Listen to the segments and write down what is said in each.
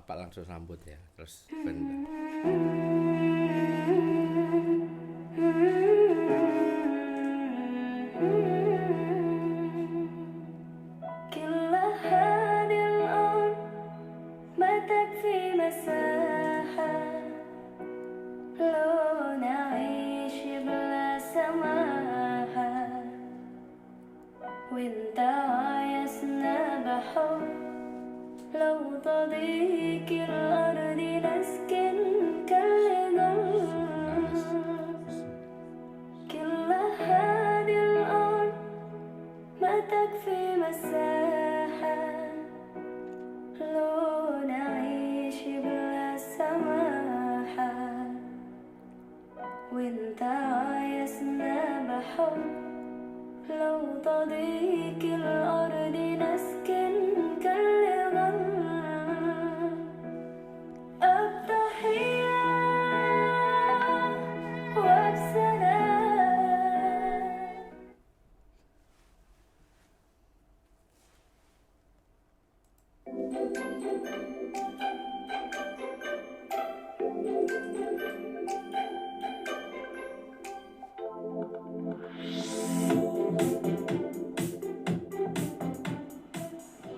Bapak langsung sambut ya. Terus bener. وانت عايزنا بحب لو تضيق الأرض نسكن كالجن كل هذه الأرض ما تكفي مساحة لو نعيش بلا سماحة وانت عايزنا بحب لو تضيق الأرض نسكن كالغن التحية وبسلام.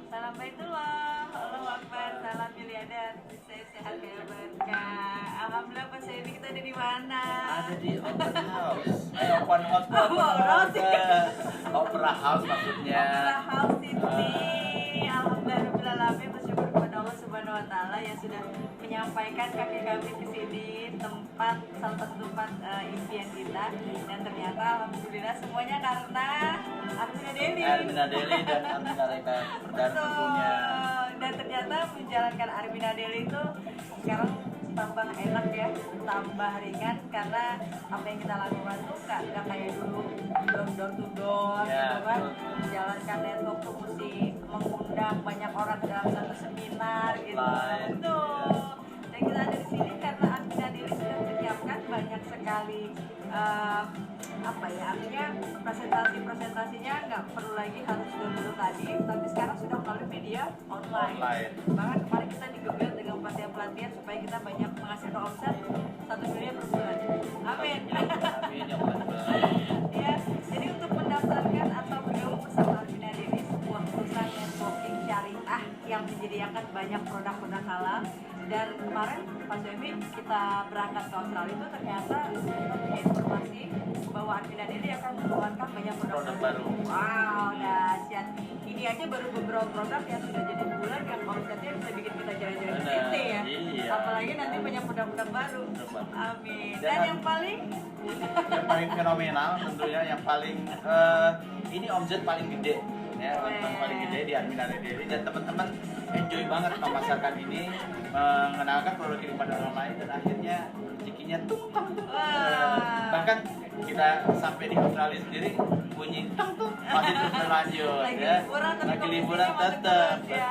Salam Baitullah, Allahu Akbar, salam miliadan, saya sehat ya berkah. Alhamdulillah Pak Saidi, kita ada di mana? Ada di open house. Open house. Opera house maksudnya. Opera House ini, alhamdulillahirobbilalamin, bersyukur kepada Allah Subhanahu Wa Taala yang sudah menyampaikan kami ke sini tempat salah satu tempat impian kita, dan ternyata alhamdulillah semuanya karena Armina Deli. Armina Deli dan Armina Reka Perdana tentunya. Dan ternyata menjalankan Armina Deli itu sekarang tambah enak ya, tambah ringan, karena apa yang kita lakukan tuh nggak kayak dulu door to door Ya, gitu kan. Menjalankan network tuh mesti mengundang banyak orang dalam satu seminar gitu. Online. Betul. Dan kita ada di sini karena Armina Deli sudah menyiapkan banyak sekali apa ya, artinya presentasinya nggak perlu lagi harus dulu tadi, tapi sekarang sudah melalui media online. Bahkan kemarin kita digeber dengan pelatihan supaya kita banyak menghasilkan omset 1 miliar per bulan. Amin. Amin ya Allah. Ya, jadi untuk mendaftarkan atau bergabung bersama Armina Deli, sebuah perusahaan networking syariah yang menyediakan banyak produk-produk halal. Dan kemarin Pak Suemi kita berangkat ke Australia itu ternyata kita punya informasi bahwa Armina Deli akan mengeluarkan banyak produk baru. Wow, dahsyat. Ini aja baru beberapa produk yang sudah jadi bulan yang omsetnya bisa bikin kita jalan-jalan ke sini ya. Iya. Apalagi nanti banyak produk-produk baru. Amin. Dan yang paling fenomenal tentunya, yang paling ini omset paling gede ya, omset paling gede di Armina Deli, dan teman-teman enjoy banget memasarkan ini, mengenalkan produk ini pada orang lain, dan akhirnya rezekinya tumpah. Bahkan kita sampai di Australia sendiri bunyi tung tung masih terus berlanjut lagi ya. liburan, tapi Lagi komisinya liburan masih tetap terus, ya.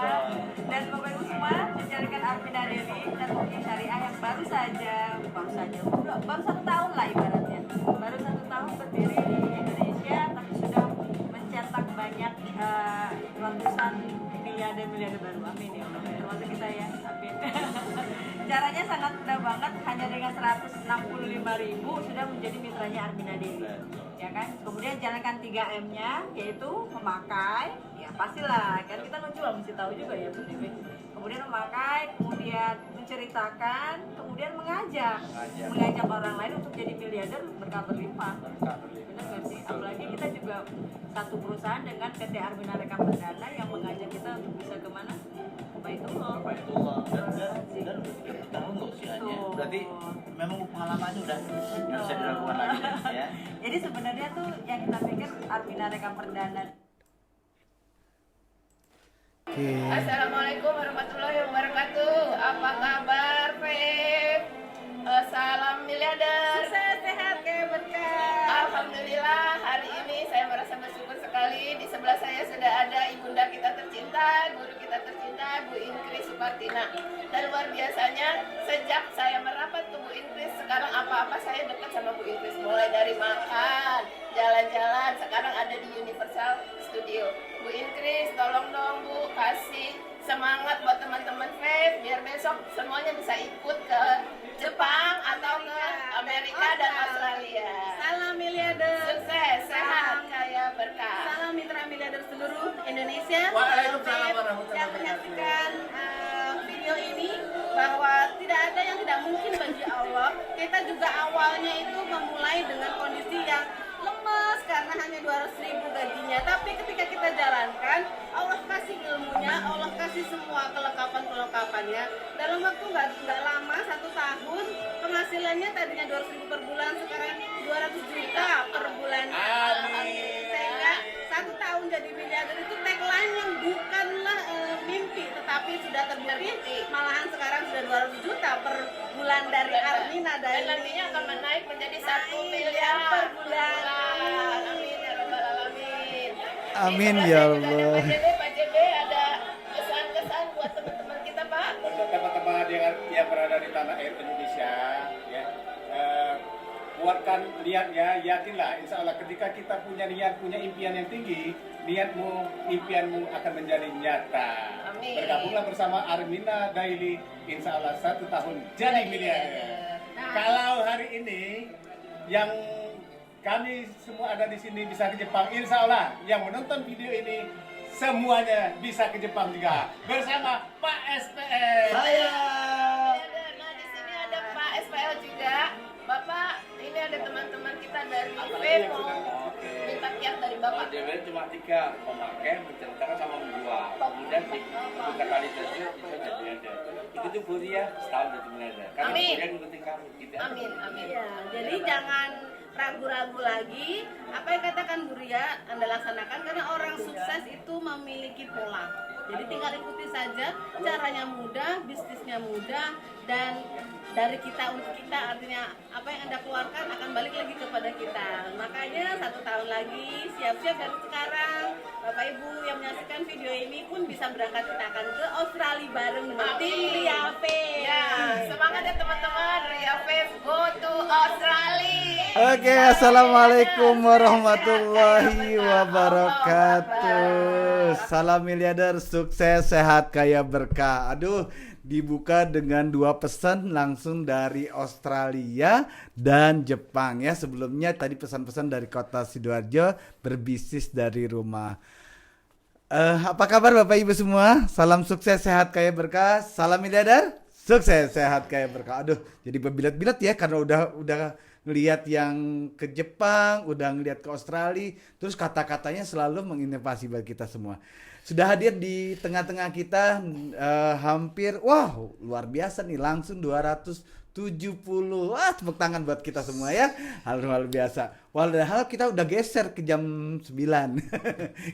Dan Bapak Ibu semua menjalankan Armina Deli networking syariah yang baru saja baru 1 tahun lah ibaratnya, baru 1 tahun berdiri di Indonesia, tapi sudah mencetak banyak ratusan miliar baru. Amin ya Allah, termasuk kita ya. Amin. Caranya sangat mudah banget, hanya dengan 165.000 sudah menjadi mitranya Armina Deli, ya kan. Kemudian jalankan 3M-nya, yaitu memakai, ya pastilah kan kita menjual mesti tahu juga ya Bu Dewi. Kemudian memakai, kemudian menceritakan, kemudian mengajak orang lain untuk jadi miliarder berkah berlimpah. Benar nggak sih? Apalagi kita juga satu perusahaan dengan PT Armina Reka Perdana yang mengajak kita untuk bisa kemana? Baitullah. Dan tahun loh usianya. Berarti memang pengalamannya udah nggak bisa dilakukan lagi ya. Jadi sebenarnya tuh yang kita pikir Armina Reka Perdana. Assalamualaikum warahmatullahi wabarakatuh. Apa kabar, Feb? Salam miliarder. Sehat kayak berkah. Alhamdulillah, hari ini saya merasa bersyukur sekali. Di sebelah saya sudah ada ibunda kita tercinta, guru kita tercinta, Bu Inkris Supartina. Dan luar biasanya, sejak saya merapat ke Bu Inkris, sekarang apa-apa saya dekat sama Bu Inkris. Mulai dari makan, jalan-jalan, sekarang ada di Universal Studio. Bu Inkris, tolong dong Bu, kasih Semangat buat teman-teman Vape, biar besok semuanya bisa ikut ke Jepang atau ke Amerika dan Australia. Salam miliarder. Sukses, sehat, kaya berkah. Salam mitra miliarder seluruh Indonesia. Waalaikumsalam warahmatullahi Yang menyaksikan video ini bahwa tidak ada yang tidak mungkin bagi Allah. Kita juga awalnya itu memulai dengan kondisi yang lemes karena hanya 200.000 gajinya. Tapi ketika kita jalankan, Allah kasih ilmunya, Allah kasih semua kelengkapan-kelengkapannya. Dalam waktu nggak lama, 1 tahun, penghasilannya tadinya 200.000 per bulan, sekarang 200 juta per bulan. Sehingga 1 tahun jadi miliarder itu tagline yang bukanlah mimpi, tetapi sudah terbukti. Malahan sekarang sudah 200 juta per bulan dari Armina Dan dari nantinya akan menaik menjadi 1 miliar per bulan. Amin ya rabbal alamin. Amin Di ya sebelah saya juga Allah. Pak JB ada kesan-kesan buat teman-teman kita Pak. Untuk teman-teman yang berada di tanah air Indonesia, ya, kuatkan niatnya, yakinlah, insya Allah ketika kita punya niat, punya impian yang tinggi, niatmu, impianmu akan menjadi nyata. Amin. Bergabunglah bersama Armina Daily, insya Allah 1 tahun jadi miliarder. Kalau hari ini yang kami semua ada di sini bisa ke Jepang, insya Allah yang menonton video ini semuanya bisa ke Jepang juga bersama Pak SPL. Nah di sini ada Pak SPL juga. Bapak, ini ada teman-teman kita dari Vape mau minta kiat dari Bapak. DW cuma 3, memakai, menceritakan sama menjual. Kemudian kita kali itu bisa jadi ada. Itu Buria setahun jadi miliarder. Karena Amin. Buria ngikutin kamu. Gitu. Amin, amin. Ya, jadi jangan ragu-ragu lagi apa yang katakan Buria Anda laksanakan, karena orang sukses itu memiliki pola. Jadi tinggal ikuti saja, caranya mudah, bisnisnya mudah, dan dari kita untuk kita, artinya apa yang Anda keluarkan akan balik lagi kepada kita. Makanya 1 tahun lagi, siap-siap dari sekarang. Bapak Ibu yang menyaksikan video ini pun bisa berangkat, kita akan ke Australia bareng dengan tim Ria Vape. Ya, semangat ya teman-teman. Ria Vape go to Australia. Oke, assalamualaikum warahmatullahi wabarakatuh. Salam miliarder, sukses, sehat, kaya berkah. Aduh, dibuka dengan 2 pesan langsung dari Australia dan Jepang ya. Sebelumnya tadi pesan-pesan dari kota Sidoarjo, berbisnis dari rumah. Apa kabar Bapak Ibu semua? Salam sukses, sehat, kaya berkah. Salam miliarder, sukses, sehat, kaya berkah. Aduh, jadi berbilat-bilat ya karena udah ngelihat yang ke Jepang, udah ngelihat ke Australia, terus kata-katanya selalu menginovasi buat kita semua. Sudah hadir di tengah-tengah kita hampir, wow, luar biasa nih, langsung 270. Wah, tepuk tangan buat kita semua ya. Hal luar biasa. Padahal kita udah geser ke jam 9.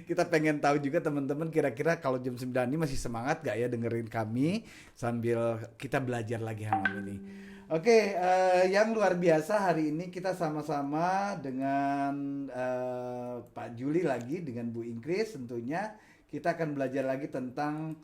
Kita pengen tahu juga teman-teman kira-kira kalau jam 9 ini masih semangat gak ya dengerin kami sambil kita belajar lagi malam ini. Oke, yang luar biasa hari ini kita sama-sama dengan Pak Juli lagi, dengan Bu Ingkris tentunya. Kita akan belajar lagi tentang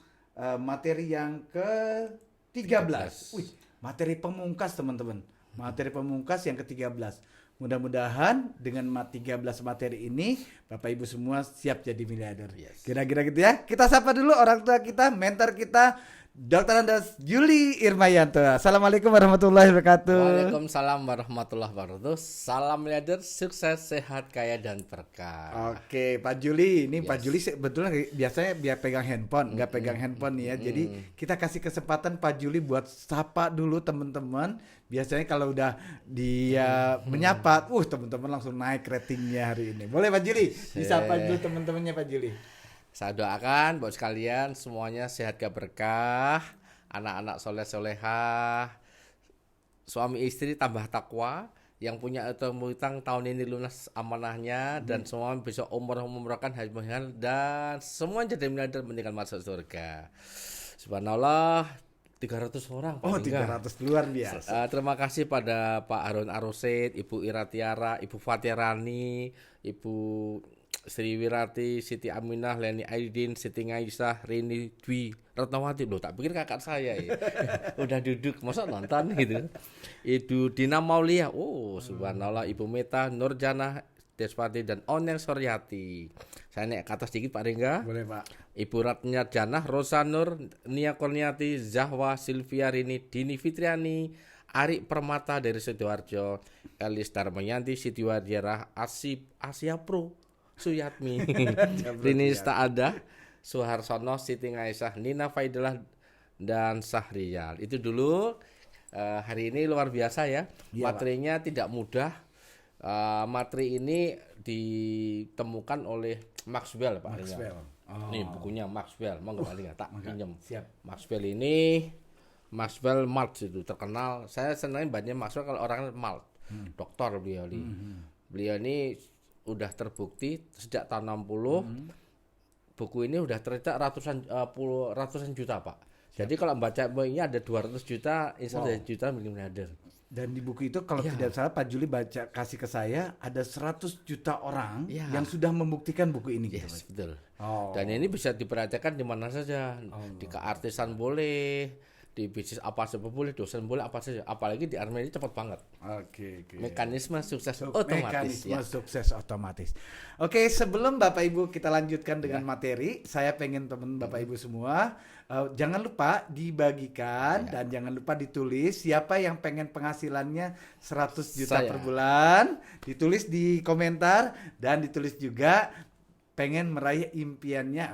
materi yang ke-13. Wih, materi pemungkas teman-teman. Materi pemungkas yang ke-13. Mudah-mudahan dengan 13 materi ini Bapak Ibu semua siap jadi miliarder. Yes. Kira-kira gitu ya. Kita sapa dulu orang tua kita, mentor kita, Dr. Andes Juli Irmayanto. Assalamualaikum warahmatullahi wabarakatuh. Waalaikumsalam warahmatullahi wabarakatuh. Salam miliarder, sukses, sehat, kaya dan berkah. Oke, Pak Juli, ini Yes. Pak Juli sebetulnya biasanya biar pegang handphone, nggak pegang handphone nih ya. Jadi kita kasih kesempatan Pak Juli buat sapa dulu teman-teman. Biasanya kalau udah dia menyapa, teman-teman langsung naik ratingnya hari ini. Boleh Pak Juli, disapa dulu teman-temannya Pak Juli. Saya doakan buat sekalian semuanya sehat gak berkah, anak-anak soleh-solehah, suami istri tambah takwa, yang punya utang tahun ini lunas amanahnya, dan semua bisa umrahkan haji dan semua jadi miliarder meninggal masuk surga. Subhanallah, 300 orang. Oh, paling enggak. 300 luar biasa. Terima kasih pada Pak Harun Arosid, Ibu Iratiara, Ibu Fatirani, Ibu Sri Wirati, Siti Aminah, Leni Aidin, Siti Ngaisah, Rini Dwi Retnawati. Loh, tak pikir kakak saya ya. Udah duduk, masa nonton gitu. Ibu Dina Maulia, subhanallah, Ibu Meta, Nurjana, Despati dan Oneng Suryati. Saya naik ke atas dikit Pak Ringga. Boleh Pak. Ibu Ratnya Janah, Rosa Nur, Nia Kurniati, Zahwa, Silvia Rini, Dini Fitriani, Ari Permata dari Sidoarjo, Elis Darmayanti, Siti Wadiarah, Asia Pro, Suyatmi, Rini Staada, Suharsono, Siti Ngaisyah, Nina Faidalah, dan Sahriyal. Itu dulu. Hari ini luar biasa ya. Iya, Materinya tidak mudah. Materi ini ditemukan oleh Maxwell Pak. Maxwell. Nih bukunya Maxwell, mau nggak tak pinjam. Siap. Maxwell ini Maxwell Maltz itu terkenal. Saya senangnya banyak Maxwell kalau orang Maltz. Doktor beliau ini. Beliau ini udah terbukti sejak tahun 60. Buku ini udah tercetak ratusan juta Pak. Jadi kalau baca bukunya ada 200 juta, insya Allah juta miliarder. Dan di buku itu kalau Ya. tidak salah Pak Juli baca kasih ke saya ada 100 juta orang Ya. yang sudah membuktikan buku ini. Yes, gitu, Pak. betul. Oh. Dan ini bisa diperhatikan di mana saja. Di keartisan boleh, di bisnis apa saja boleh, dosen boleh, apa saja. Apalagi di Armenia cepat banget. Oke. Mekanisme sukses otomatis. Mekanisme Ya. sukses otomatis. Oke, sebelum Bapak Ibu kita lanjutkan dengan materi, saya pengen teman Bapak Ibu semua jangan lupa dibagikan dan jangan lupa ditulis siapa yang pengen penghasilannya 100 juta Saya. per bulan, ditulis di komentar dan ditulis juga pengen meraih impiannya,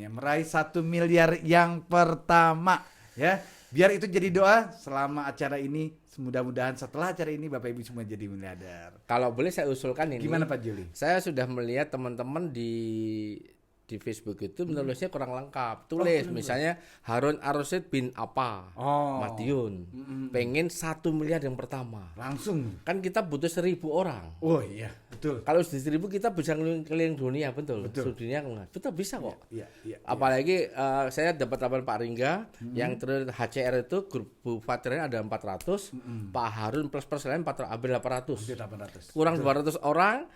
meraih 1 miliar yang pertama ya. Biar itu jadi doa selama acara ini. Mudah-mudahan setelah acara ini Bapak Ibu semua jadi miliarder. Kalau boleh saya usulkan ini. Gimana Pak Juli? Saya sudah melihat teman-teman di Facebook itu menulisnya kurang lengkap. Tulis misalnya Harun Ar-Rasyid bin apa? Madiun. Pengen 1 miliar yang pertama. Langsung. Kan kita butuh 1.000 orang. Oh iya, betul. Kalau sudah 1.000 kita bisa keliling dunia, betul. Seluruh dunia betul bisa kok. Iya. Apalagi saya dapat laporan Pak Ringga yang terus HCR itu grup Bufatirnya ada 400, Pak Harun plus lain 400, hampir 800. 800. Kurang 200 orang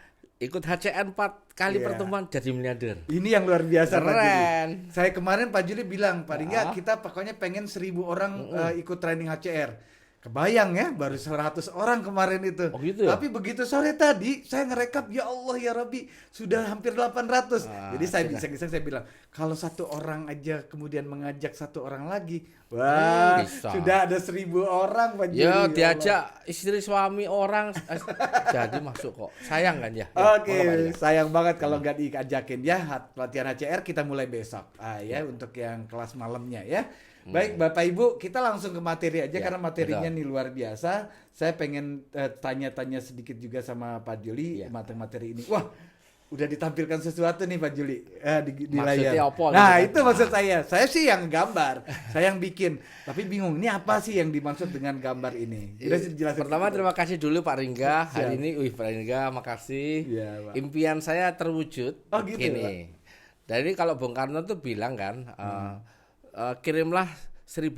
ikut HCR 4 kali pertemuan jadi miliarder. Ini yang luar biasa Pak Juli. Keren. Saya kemarin Pak Juli bilang, Pak Ringga kita pokoknya pengen 1.000 orang ikut training HCR. Kebayang ya, baru 100 orang kemarin itu. Oh gitu ya? Tapi begitu sore tadi, saya ngerekap, ya Allah ya Rabbi, sudah hampir 800. Jadi saya iseng-iseng saya bilang, kalau satu orang aja kemudian mengajak satu orang lagi, wah, Bisa. sudah ada 1.000 orang Pak Juli. Ya Allah. diajak istri suami orang jadi masuk kok. Sayang kan ya? Oke, sayang banget kalau nggak diajakin ya. Latihan HCR kita mulai besok. Ya untuk yang kelas malamnya ya. Baik Bapak Ibu, kita langsung ke materi aja karena materinya nih luar biasa. Saya pengen tanya-tanya sedikit juga sama Pak Juli materi ini. Wah, udah ditampilkan sesuatu nih Pak Juli di Maksudnya layar. apa Nah, gitu? itu maksud saya. Saya sih yang gambar, saya yang bikin. Tapi bingung, ini apa sih yang dimaksud dengan gambar ini? Bisa dijelasin. Pertama terima kasih dulu Pak Ringga. Siap. Hari ini Pak Ringga makasih. Iya, Pak. Impian saya terwujud. Oh, gitu, Gini. Dari kalau Bung Karno tuh bilang kan, kirimlah 1.000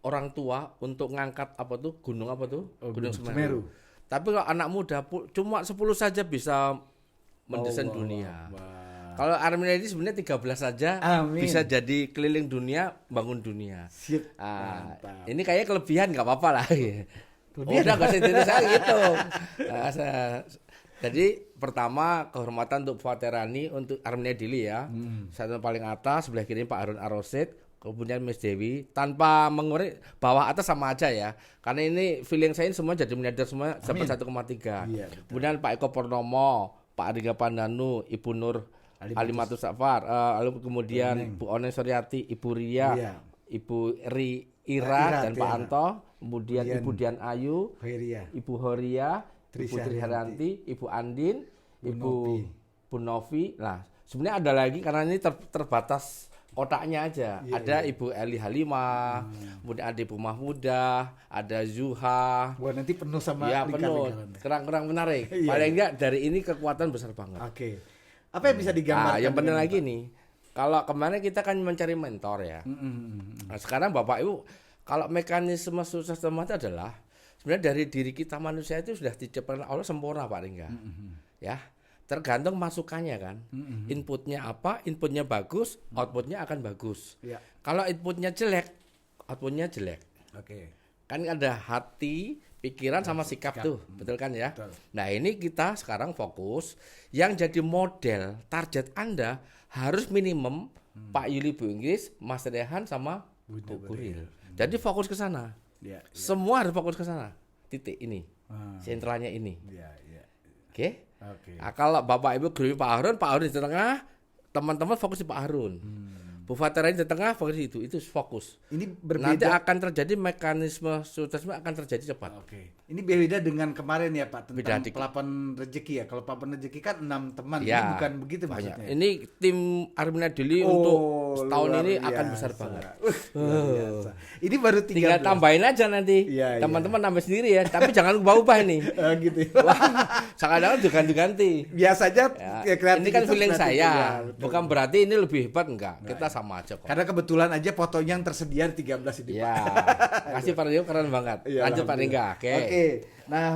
orang tua untuk ngangkat apa tuh gunung apa tuh? Gunung Semeru. Tapi kalau anak muda cuma 10 saja bisa mendesain dunia. Kalau Armenia ini sebenarnya 13 saja Amin. bisa jadi keliling dunia, bangun dunia. Sip. Ah, ini kayaknya kelebihan nggak apa-apa lah. Kelebihan? Udah nggak usah diri saya gitu. Jadi pertama kehormatan untuk Faterani untuk Armenia Dili ya. Satu paling atas sebelah kiri Pak Harun Ar-Rasyid, kemudian Miss Dewi, tanpa mengurik bawah atas sama aja ya. Karena ini feeling saya ini semua jadi miliarder semua dapat 1,3. Iya, betul. Kemudian Pak Eko Purnomo, Pak Ariga Pandanu, Ibu Nur Alimatus Safar, lalu kemudian Bu Oneng Suryati, Ibu Ria, Iya. Ibu Ira Ira, dan Pak Ira. Anto, kemudian Ibu Dian Ayu, Khairia. Ibu Horia, Ibu Trisha Triharyanti, Ibu Andin, Bu Ibu Novi. Bu Novi. Nah, sebenarnya ada lagi karena ini terbatas kotaknya aja. Ada Ibu Eli Halimah, kemudian ada Ibu Mahmudah, ada Zuha. Wah, nanti penuh sama Ya lingkar-lingkaran. penuh, kerang-kerang menarik. Iya. Paling enggak dari ini kekuatan besar banget. Oke. Apa yang bisa digambarkan? Yang penting dengan lagi nih, kalau kemarin kita kan mencari mentor ya. Nah, sekarang Bapak Ibu, kalau mekanisme sukses teman-teman adalah sebenarnya dari diri kita manusia itu sudah diciptakan Allah sempurna Pak Ringga. Ya, tergantung masukannya kan. Inputnya apa? Inputnya bagus, outputnya akan bagus. Ya. Kalau inputnya jelek, outputnya jelek. Oke. Kan ada hati, pikiran sama sikap tuh, betul kan ya? Betul. Nah, ini kita sekarang fokus yang jadi model target Anda harus minimum Pak Yuli, Bu Inggris, Mas Rehan sama Bu Guril. Jadi fokus ke sana. Ya, Semua harus fokus ke sana. Titik ini. Ah. Sentralnya ini. ya, ya. Oke? Oke. Nah, kalau Bapak Ibu guru Pak Harun di tengah, teman-teman fokus di Pak Harun. Bu Fatera di tengah fokus di itu fokus. Ini Nanti berbeda. akan terjadi mekanisme suksesnya akan terjadi cepat. Oke. Ini beda dengan kemarin ya Pak Beda tentang dikit. pelapan rezeki ya. Kalau pelapan rezeki kan 6 teman. Ini Ya, bukan begitu banyak. maksudnya. Ini tim Armina Deli untuk setahun luar ini akan biasa. besar banget. Luar biasa. Ini baru 13. Tinggal tambahin aja nanti. Iya, Teman-teman nambah sendiri ya. Tapi jangan ubah-ubah ini. Gitu ya. Kadang-kadang diganti-ganti. Biasanya Ya, kreativitas ini kan feeling kreatif, saya, ya, betul. bukan berarti ini lebih hebat enggak. Kita sama aja kok. Karena kebetulan aja fotonya yang tersedia di 13 ini Ya, kasih Pak Rio keren banget. Iya, Lanjut Pak Ringga, alhamdulillah. oke. Nah,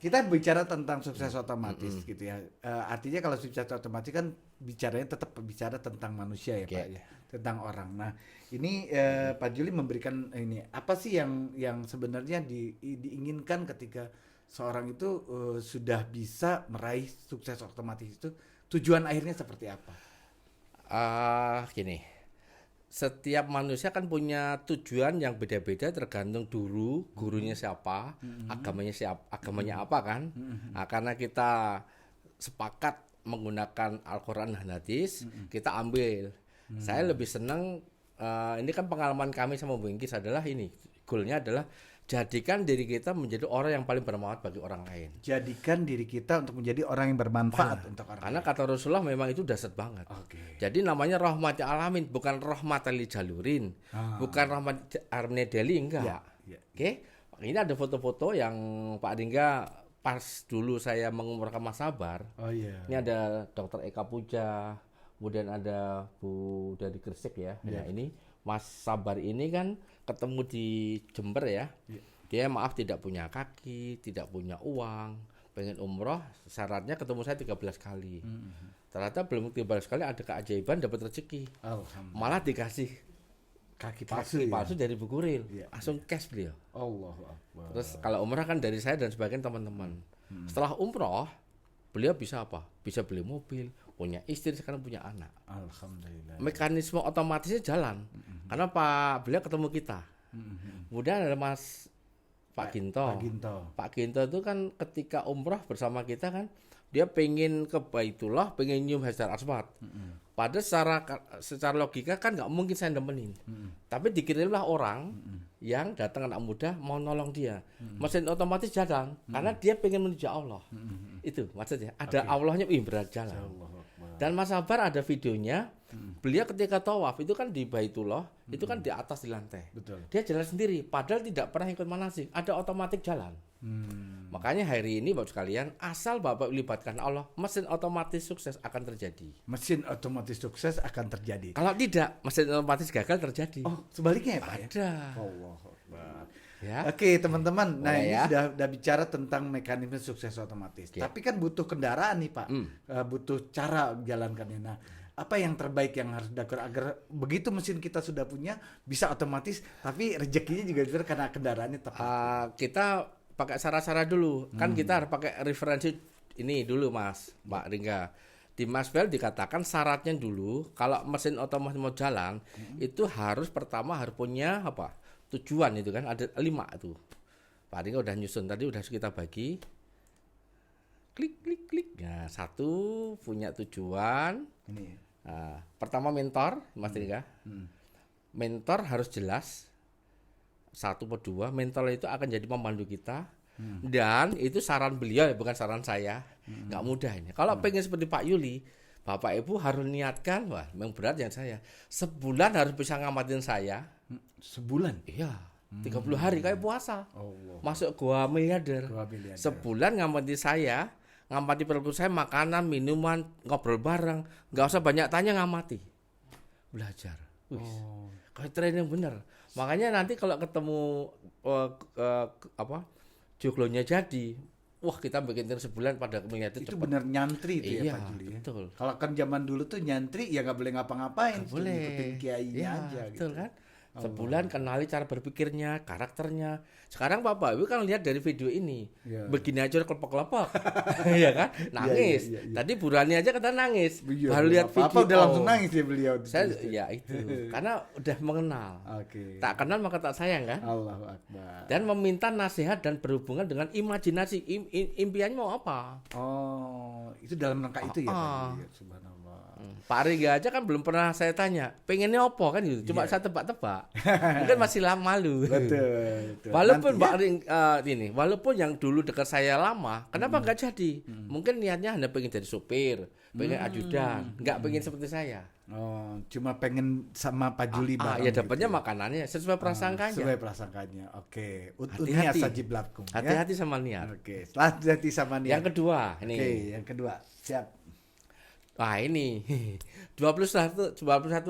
kita bicara tentang sukses otomatis gitu ya. Artinya kalau sukses otomatis kan bicaranya tetap bicara tentang manusia ya Oke. Pak, ya, tentang orang. Nah, ini Pak Juli memberikan ini apa sih yang sebenarnya diinginkan ketika seorang itu sudah bisa meraih sukses otomatis itu, tujuan akhirnya seperti apa? Gini. Setiap manusia kan punya tujuan yang beda-beda tergantung dulu gurunya siapa, agamanya apa kan. Nah, karena kita sepakat menggunakan Al-Qur'an dan hadis, kita ambil. Saya lebih senang ini kan pengalaman kami sama Bu Inggris adalah ini. Goalnya adalah jadikan diri kita menjadi orang yang paling bermanfaat bagi orang lain. Jadikan diri kita untuk menjadi orang yang bermanfaat untuk orang Karena lain. kata Rasulullah memang itu dasar banget. Oke. Jadi namanya rahmatil alamin, bukan rahmatal lil jalurin, bukan rahmat Armina Deli, enggak. Ya, ya. Oke, ini ada foto-foto yang Pak Ringga pas dulu saya mengumrohkan Mas Sabar. Oh iya. Ini ada Dr. Eka Puja, kemudian ada Bu dari Gresik ya. Nah, ini Mas Sabar ini kan ketemu di Jember ya. Dia maaf tidak punya kaki, tidak punya uang, pengen umroh, syaratnya ketemu saya 13 kali. Ternyata belum 13 kali ada keajaiban dapat rezeki. Alhamdulillah. Malah dikasih Kaki kaki palsu dari Bu Guril. Iya, Langsung cash beliau. Allahu Akbar. Terus kalau umrah kan dari saya dan sebagian teman-teman. Setelah umroh, beliau bisa apa? Bisa beli mobil, punya istri, sekarang punya anak. Alhamdulillah. Mekanisme otomatisnya jalan. Karena beliau ketemu kita. Kemudian ada Pak Ginto. Pak Ginto. Pak Ginto itu kan ketika umroh bersama kita kan dia pengen ke Baitullah, pengen nyium Hajar Aswad. Padahal secara logika kan nggak mungkin saya nemenin. Tapi dikirimlah orang yang datang anak muda mau nolong dia. Mesin otomatis jalan karena dia pengen menuju Allah. Itu maksudnya. Ada Allahnya berjalan. Dan Mas Sabar ada videonya. Beliau ketika tawaf itu kan di Baitullah, itu kan di atas di lantai. Betul. Dia jalan sendiri, padahal tidak pernah ikut manasik. Ada otomatis jalan. Makanya hari ini Bapak sekalian, asal Bapak libatkan Allah, mesin otomatis sukses akan terjadi. Mesin otomatis sukses akan terjadi. Kalau tidak, mesin otomatis gagal terjadi. Oh, sebaliknya ya Pak ya? Ada. Allahu Akbar. Ya. Oke teman-teman, nah Boleh ini ya. sudah bicara tentang mekanisme sukses otomatis. Oke. Tapi kan butuh kendaraan nih Pak, butuh cara jalankannya. Nah, apa yang terbaik yang harus dilakukan agar begitu mesin kita sudah punya bisa otomatis, tapi rezekinya juga bisa karena kendaraannya tepat. Kita pakai cara-cara dulu. Kan kita harus pakai referensi ini dulu Mas, Pak Ringga. Di Masbel dikatakan syaratnya dulu kalau mesin otomatis mau jalan itu harus pertama harus punya apa? Tujuan itu kan ada 5 itu. Pak Ringga udah nyusun tadi udah kita bagi. Klik klik klik. Nah, 1 punya tujuan. Ini. Nah, pertama mentor, Mas Ringga. Mentor harus jelas. 1 atau 2, mentor itu akan jadi pemandu kita. Dan itu saran beliau ya, bukan saran saya. Nggak mudah ini. Kalau pengen seperti Pak Yuli, Bapak Ibu harus niatkan, wah, memang berat yang saya. Sebulan harus bisa ngamatin saya. Sebulan. Iya, 30 hari kayak puasa. Allah. Masuk gua miliarder. Gua miliarder. Sebulan ngamati saya, ngamati perlu saya makanan, minuman, ngobrol bareng, nggak usah banyak tanya ngamati. Belajar. Wih, kayak training bener. Makanya nanti kalau ketemu joglonya jadi, wah kita bikin sebulan pada miliarder Itu cepat. benar nyantri itu Iya, ya Pak Juli ya. betul. Kalau kan zaman dulu tuh nyantri ya nggak boleh ngapa-ngapain, Nggak cuma boleh. ngikutin kiainya Iya, aja betul gitu. kan? Sebulan kenali cara berpikirnya, karakternya. Sekarang Bapak Ibu kan lihat dari video ini. Iya. Begini aja kelepek-kelepek. Iya kan? Nangis. Iya. Tadi Burani aja kata nangis. Iya, Baru lihat apa video. udah langsung nangis ya beliau. Saya ya itu. Karena udah mengenal. Oke. Tak kenal maka tak sayang kan? Allahu Akbar. Dan meminta nasihat dan berhubungan dengan imajinasi. Impiannya mau apa? Oh, itu dalam rangka itu ya Pak. Iya, subhanallah. Pak Riga aja kan belum pernah saya tanya pengennya apa kan gitu, cuma saya tebak-tebak. Mungkin masih malu. Betul. Walaupun Nanti Pak Ring ini, walaupun yang dulu dekat saya lama, kenapa nggak jadi? Mungkin niatnya hanya pengen jadi supir, pengen ajudan, nggak pengen seperti saya. Oh, cuma pengen sama Pak Juli bareng Ya dapatnya gitu. makanannya sesuai prasangkanya. Sesuai prasangkanya. Oke. Hati-hati. Sajib lakum. Ya? Hati-hati sama niat. Oke. Setelah hati sama niat. Yang kedua, ini. Oke, yang kedua. Siap. Wah ini 21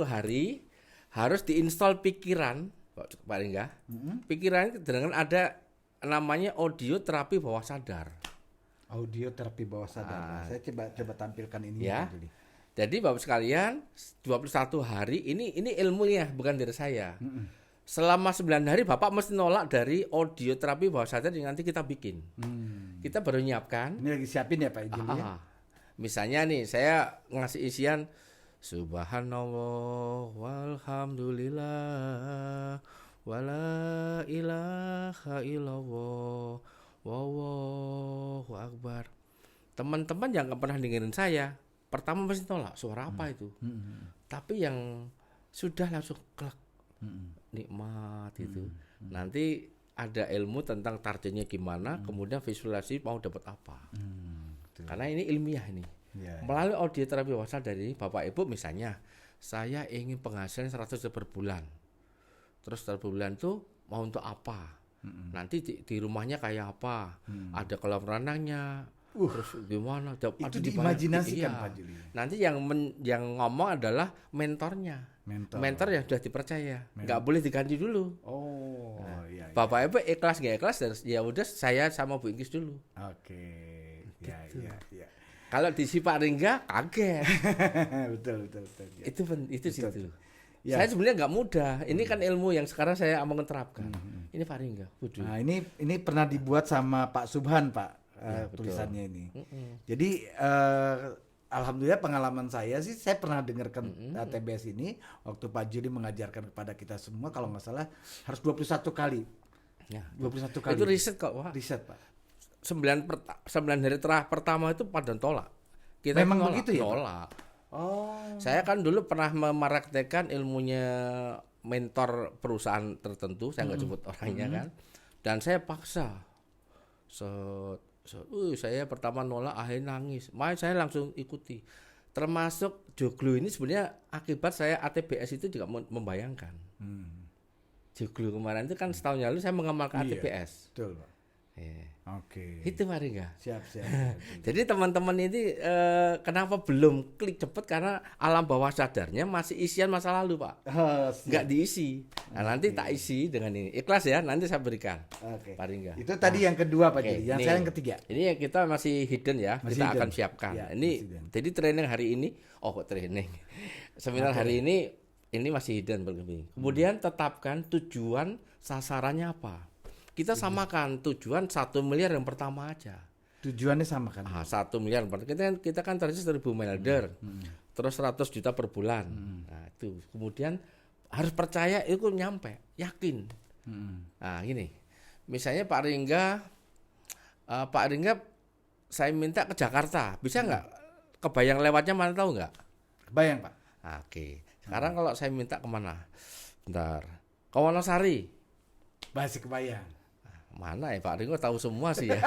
hari harus diinstal pikiran, Pak Ringga. Pikiran dengan ada namanya audio terapi bawah sadar. Audio terapi bawah sadar. Saya coba tampilkan ini Ya. Pak Juli. Jadi Bapak sekalian 21 hari ini ilmunya bukan dari saya. Selama 9 hari Bapak mesti nolak dari audio terapi bawah sadar yang nanti kita bikin. Kita baru nyiapkan. Ini lagi siapin ya Pak Juli ya. Misalnya nih saya ngasih isian Subhanallah walhamdulillah wala ilaha illallah wallahu akbar. Teman-teman yang gak pernah dengerin saya pertama pasti tolak suara apa itu. Tapi yang sudah langsung klek nikmat itu. Nanti ada ilmu tentang targetnya gimana, kemudian visualisasi mau dapat apa. Karena ini ilmiah ini. Melalui audio terapi bawah sadar ini Bapak Ibu misalnya saya ingin penghasilan 100 juta per bulan. Terus per bulan itu mau untuk apa? Nanti di rumahnya kayak apa? Ada kolam renangnya. Terus gimana? Itu diimajinasikan iya. Pak Juli. Nanti yang ngomong adalah mentornya. Mentor yang sudah dipercaya. Nggak boleh diganti dulu. Oh, iya. Bapak Ibu ikhlas nggak ikhlas ya udah saya sama Bu Ingkis dulu. Oke. Gitu. Ya. Kalau di si Pak Ringga kaget. betul. Ya. Itu situ. Ya. Saya sebenarnya nggak mudah. Ini kan ilmu yang sekarang saya mau menerapkan. Ini Pak Ringga. Nah, ini pernah dibuat sama Pak Subhan, Pak, tulisannya ini. Jadi alhamdulillah pengalaman saya sih saya pernah dengarkan TBS ini waktu Pak Juli mengajarkan kepada kita semua kalau nggak salah harus 21 kali. Ya. 21 kali. Itu riset kok, Pak. Riset, Pak. 9 hari pertama itu pada tolak. Kita Memang nolak, begitu ya, Pak? Nolak. Oh. Saya kan dulu pernah mempraktekkan ilmunya mentor perusahaan tertentu, saya nggak sebut orangnya kan. Dan saya paksa. Saya pertama nolak, akhirnya nangis. Makanya saya langsung ikuti. Termasuk joglo ini sebenarnya akibat saya ATBS itu juga membayangkan. Joglo kemarin itu kan setahun lalu saya mengamalkan ATBS. Betul, Pak. Oke. Itu mari enggak. Siap. Jadi teman-teman ini kenapa belum klik cepet karena alam bawah sadarnya masih isian masa lalu, Pak. Enggak diisi. Nah, nanti tak isi dengan ini. Ikhlas ya, nanti saya berikan. Oke. Pak Ringga. Itu tadi yang kedua, Pak Juli. Yang ini. saya yang ketiga. Ini yang kita masih hidden ya. Masih kita hidden. akan siapkan. Ya, Ini masih hidden. jadi training hari ini. Training. Seminar hari ini masih hidden bergembira. Kemudian tetapkan tujuan sasarannya apa. Kita samakan tujuan 1 miliar yang pertama aja. Tujuannya sama kan? 1 miliar kita kan target 1.000 miliarder. Terus 100 juta per bulan. Nah, itu. Kemudian harus percaya itu nyampe, yakin. Nah, gini. Misalnya Pak Ringga saya minta ke Jakarta, bisa nggak? Kebayang lewatnya mana tahu nggak? Kebayang, Pak. Oke. Sekarang kalau saya minta kemana? Bentar. Ke Wonosari. Masih kebayang. Mana ya Pak Ringo tahu semua sih ya.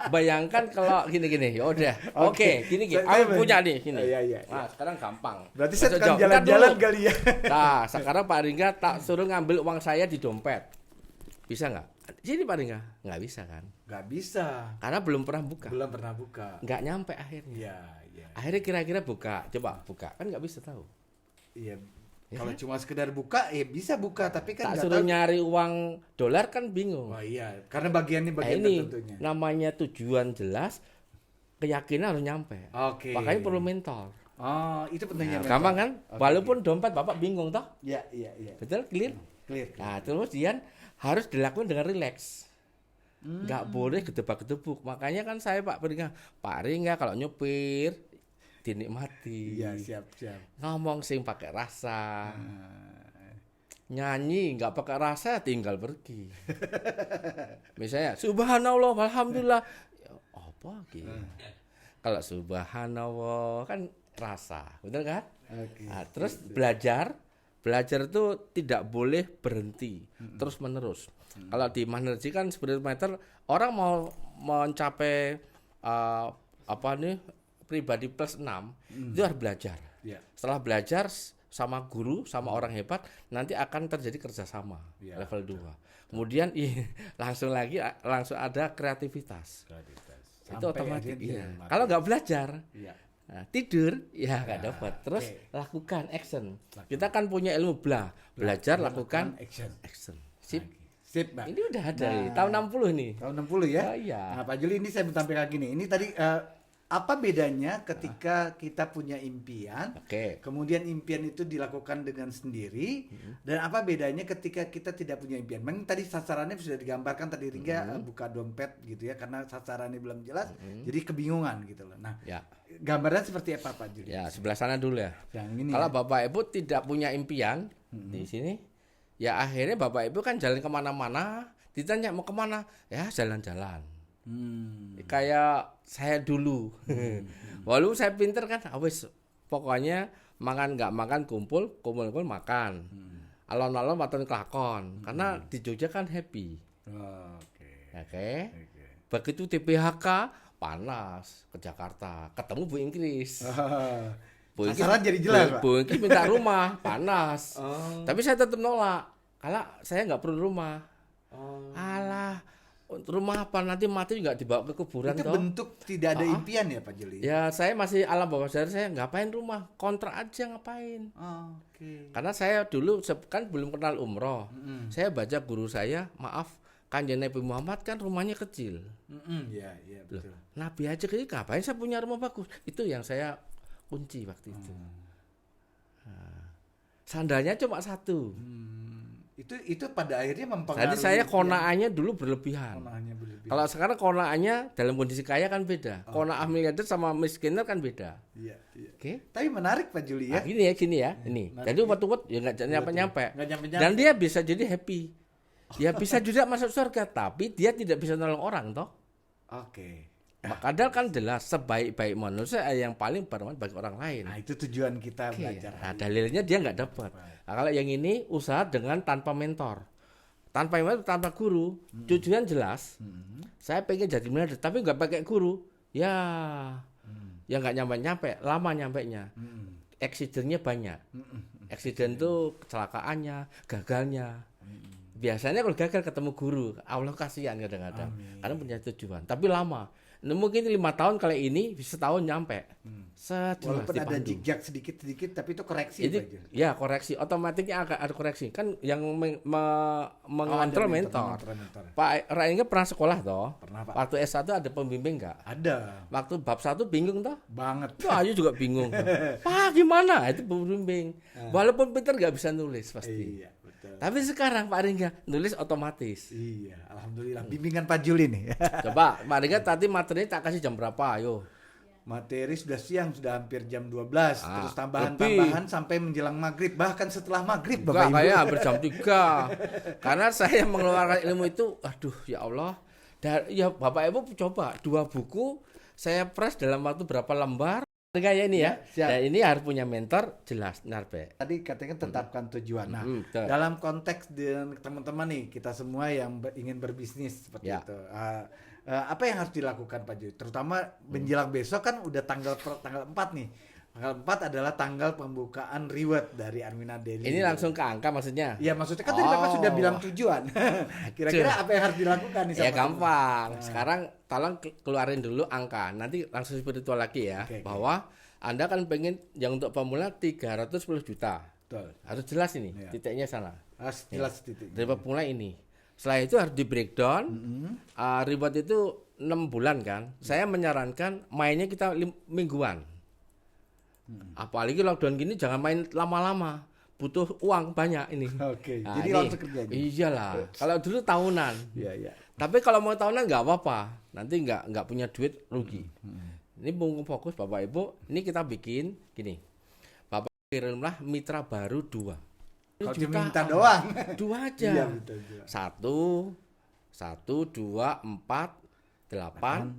Bayangkan kalau gini-gini, ya udah. Oke, gini. Aku punya nih gini. Iya. Nah, sekarang gampang. Berarti saya Masuk akan jauh. jalan-jalan Ntar dulu. kali ya. Nah, sekarang Pak Ringga tak suruh ngambil uang saya di dompet. Bisa nggak? Sini Pak Ringga. Nggak bisa kan? Nggak bisa. Karena belum pernah buka. Belum pernah buka. Nggak nyampe akhirnya. Iya. Akhirnya kira-kira buka. Coba buka. Kan nggak bisa tahu. Iya. Ya Kalau kan? cuma sekedar buka, bisa buka. Tapi kan Tak nggak suruh tahu. nyari uang dolar kan bingung. Wah iya, karena bagian Ini tertentunya. namanya tujuan jelas, keyakinan harus nyampe. Oke. Makanya perlu mentor. Oh, itu pentingnya. Nah, gampang kan? Oke. Walaupun dompet Bapak bingung toh? Iya. Betul, clear? Clear. Nah, kemudian harus dilakukan dengan rileks. Nggak boleh gedebak-gedebuk. Makanya kan saya Pak Ringga kalau nyupir dinikmati. Iya, siap. Ngomong sing pakai rasa. Nyanyi nggak pakai rasa tinggal pergi. Misalnya subhanallah alhamdulillah. Ya, apa gitu. Kalau subhanallah kan rasa, betul kan? Oke. Nah, terus belajar itu tidak boleh berhenti, terus menerus. Kalau di Mahnerji kan spirit meter orang mau mencapai pribadi plus 6 itu harus belajar. Iya. Setelah belajar sama guru, sama orang hebat, nanti akan terjadi kerjasama Iya, level 2. Kemudian langsung ada kreativitas. Itu Sampai otomatis. akhirnya dia Iya. mati. Kalau nggak belajar, Iya. nah, tidur ya nggak dapat. Terus lakukan action. Kita kan punya ilmu belajar, lakukan action. Sip. Sip, Mbak. Ini udah ada nih, tahun 60 nih. Tahun 60 ya? Oh, iya. Nah, Pak Juli ini saya mau tampilkan gini. Ini tadi apa bedanya ketika kita punya impian, Oke. kemudian impian itu dilakukan dengan sendiri, dan apa bedanya ketika kita tidak punya impian? Memang tadi sasarannya sudah digambarkan tadi Ringga buka dompet gitu ya, karena sasarannya belum jelas, jadi kebingungan gitu loh. Nah, Ya. gambaran seperti apa Pak Juli? Ya, sebelah sana dulu ya. Yang ini Kalau ya. Bapak Ibu tidak punya impian di sini, ya akhirnya Bapak Ibu kan jalan kemana-mana, ditanya mau kemana, ya jalan-jalan. Kayak saya dulu, walaupun saya pinter kan, wis pokoknya makan nggak makan kumpul makan, alon-alon maton kelakon, karena di Jogja kan happy, Oke. oke. Begitu di PHK panas ke Jakarta, ketemu Bu Inggris. Bu Inggris- Sasaran jadi jelas, Pak. Bu Inggris minta rumah, panas. Tapi saya tetap nolak. Kalau saya nggak perlu rumah. Alah, rumah apa nanti mati juga dibawa ke kuburan Itu toh. bentuk tidak ada impian ya Pak Juli? Ya saya masih alam bawah sadar, saya ngapain rumah, kontrak aja ngapain. Oke. Karena saya dulu kan belum kenal umroh. Saya baca guru saya, maaf, Kanjeng Nabi Muhammad kan rumahnya kecil. Iya, betul. Nabi aja kecil, ngapain saya punya rumah bagus? Itu yang saya kunci waktu itu. Nah, sandalnya cuma satu. Itu pada akhirnya mempengaruhi. Jadi saya konaannya dulu berlebihan. Konaannya berlebihan. Kalau sekarang konaannya dalam kondisi kaya kan beda. Konaah miliarder sama miskiner kan beda. Iya. Oke. Tapi menarik Pak Juli ya. Nah, gini ya. Ini. Jadi umat-umat ya nggak nyampe-nyampe. Nggak nyampe-nyampe. Dan dia bisa jadi happy. Dia bisa juga masuk surga, tapi dia tidak bisa nolong orang toh. Oke. Padahal kan jelas sebaik-baik manusia yang paling bermanfaat bagi orang lain. Nah, itu tujuan kita Oke. belajar. Nah, dalilnya dia nggak dapat. Nah, kalau yang ini usaha dengan tanpa mentor, tanpa guru, tujuan jelas. Saya pengen jadi miliarder, tapi nggak pakai guru. Ya nggak nyampe, lama nyampenya. Accident-nya banyak. Accident itu kecelakaannya, gagalnya. Biasanya kalau gagal ketemu guru, Allah kasihan kadang-kadang, karena punya tujuan. Tapi lama. Nah, mungkin 5 tahun kali ini bisa setahun nyampe. Walaupun ada jejak sedikit-sedikit, tapi itu koreksi Itu Pak Juli. ya koreksi, otomatisnya ada koreksi. Kan yang mengontrol mentor. Pak Raingga pernah sekolah toh? Pernah, Pak. Waktu S1 ada pembimbing enggak? Ada Waktu bab 1 bingung toh? banget. Wah, Ayu juga bingung. Pak gimana? Itu pembimbing. Walaupun pintar nggak bisa nulis pasti. Iya, betul. Tapi sekarang Pak Ringga nulis otomatis. Iya, alhamdulillah. Bimbingan Pak Juli nih. Coba Pak Ringga tadi materinya tak kasih jam berapa? Ayo. Materi sudah siang, sudah hampir jam 12. Terus lebih. tambahan-tambahan sampai menjelang maghrib, bahkan setelah maghrib Enggak, Bapak Ibu. kayak hampir jam 3. Karena saya mengeluarkan ilmu itu, aduh ya Allah. Ya Bapak Ibu coba 2 buku saya press dalam waktu berapa lembar. Kayak ini ya. siap. Dan ini harus punya mentor jelas, Narbe. Tadi katanya tetapkan tujuan. Nah, betul. dalam konteks dengan teman-teman nih, kita semua yang ingin berbisnis seperti Ya. itu. Apa yang harus dilakukan Pak Juli? Terutama menjelang besok kan udah tanggal 4 nih. Tanggal 4 adalah tanggal pembukaan reward dari Armina Daily. Ini langsung ke angka maksudnya. Iya, maksudnya kan tadi Bapak sudah bilang tujuan. Kira-kira apa yang harus dilakukan nih? Ya sama gampang. Sekarang tolong keluarin dulu angka. Nanti langsung spiritual lagi ya. Oke. Bahwa Anda kan pengen yang untuk pemula 310 juta. Betul. Harus jelas ini, Ya. titiknya sana. Harus jelas titik. Dari pemula ini. Setelah itu harus di breakdown. Reward itu 6 bulan kan. Saya menyarankan mainnya kita mingguan. Apalagi lockdown gini jangan main lama-lama. butuh uang banyak ini. Oke, Nah, jadi ini, langsung kerja aja. Iyalah. Kalau dulu tahunan. Iya, iya. Tapi kalau mau tahunan nggak apa-apa. Nanti nggak punya duit rugi. Ini mumpung fokus Bapak Ibu. Ini kita bikin gini. Bapak kirimlah mitra baru 2. Kalau cuma minta doang. 2 aja. Iya, betul, betul. 1, 2, 4, 8,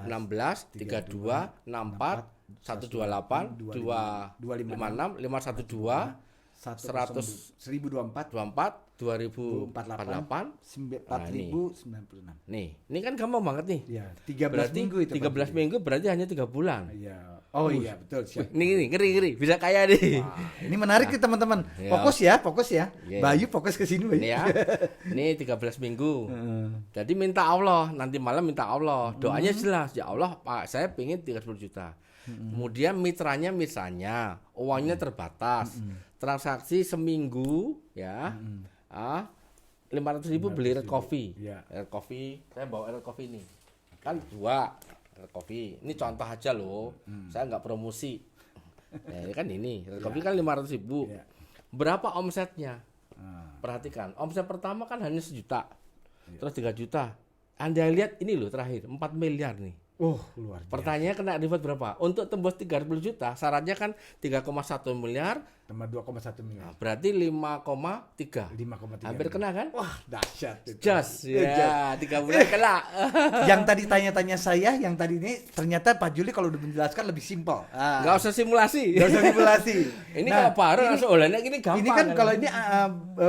16, 32, 64, 128, 256, 512, 1024 24, 2048. 4096. Ini kan gampang banget nih. Iya, 13 Berarti minggu itu. 13 minggu berarti hanya 3 bulan. Iya. Oh iya, betul, siap. Ini ngeri, bisa kaya nih. Wah, ini menarik nih teman-teman. Ya. Fokus ya. Iya. Bayu fokus ke sini, Bayu. Ini ya. Ini 13 minggu. Jadi minta Allah, nanti malam minta Allah. Doanya jelas, ya Allah, Pak, saya pengen 30 juta. Kemudian mitranya misalnya uangnya terbatas. Transaksi seminggu ya. 500.000 beli red coffee. Iya. Red coffee, saya bawa red coffee ini. Kan 2 red coffee. Ini contoh aja loh. Saya nggak promosi. Ya, ini kan ini. Red coffee kan 500.000. Iya. Berapa omsetnya? Perhatikan, omset pertama kan hanya 1 juta. Terus 3 juta. Anda lihat ini loh terakhir 4 miliar nih. Oh, luar biasa. Pertanyaannya kena reward berapa? Untuk tembus 30 juta, syaratnya kan 3,1 miliar, Tambah 2,1 miliar. berarti 5,3. 5,3. Hampir kena kan? Wah, dahsyat itu. Jos, Jos. ya, 3 bulan kena. Yang tadi tanya-tanya saya, yang tadi ini ternyata Pak Juli kalau udah menjelaskan lebih simpel. Nggak usah simulasi. Nggak usah simulasi. Ini Nah, kalau baru langsung olehnya gini gampang. ini kan kalau ini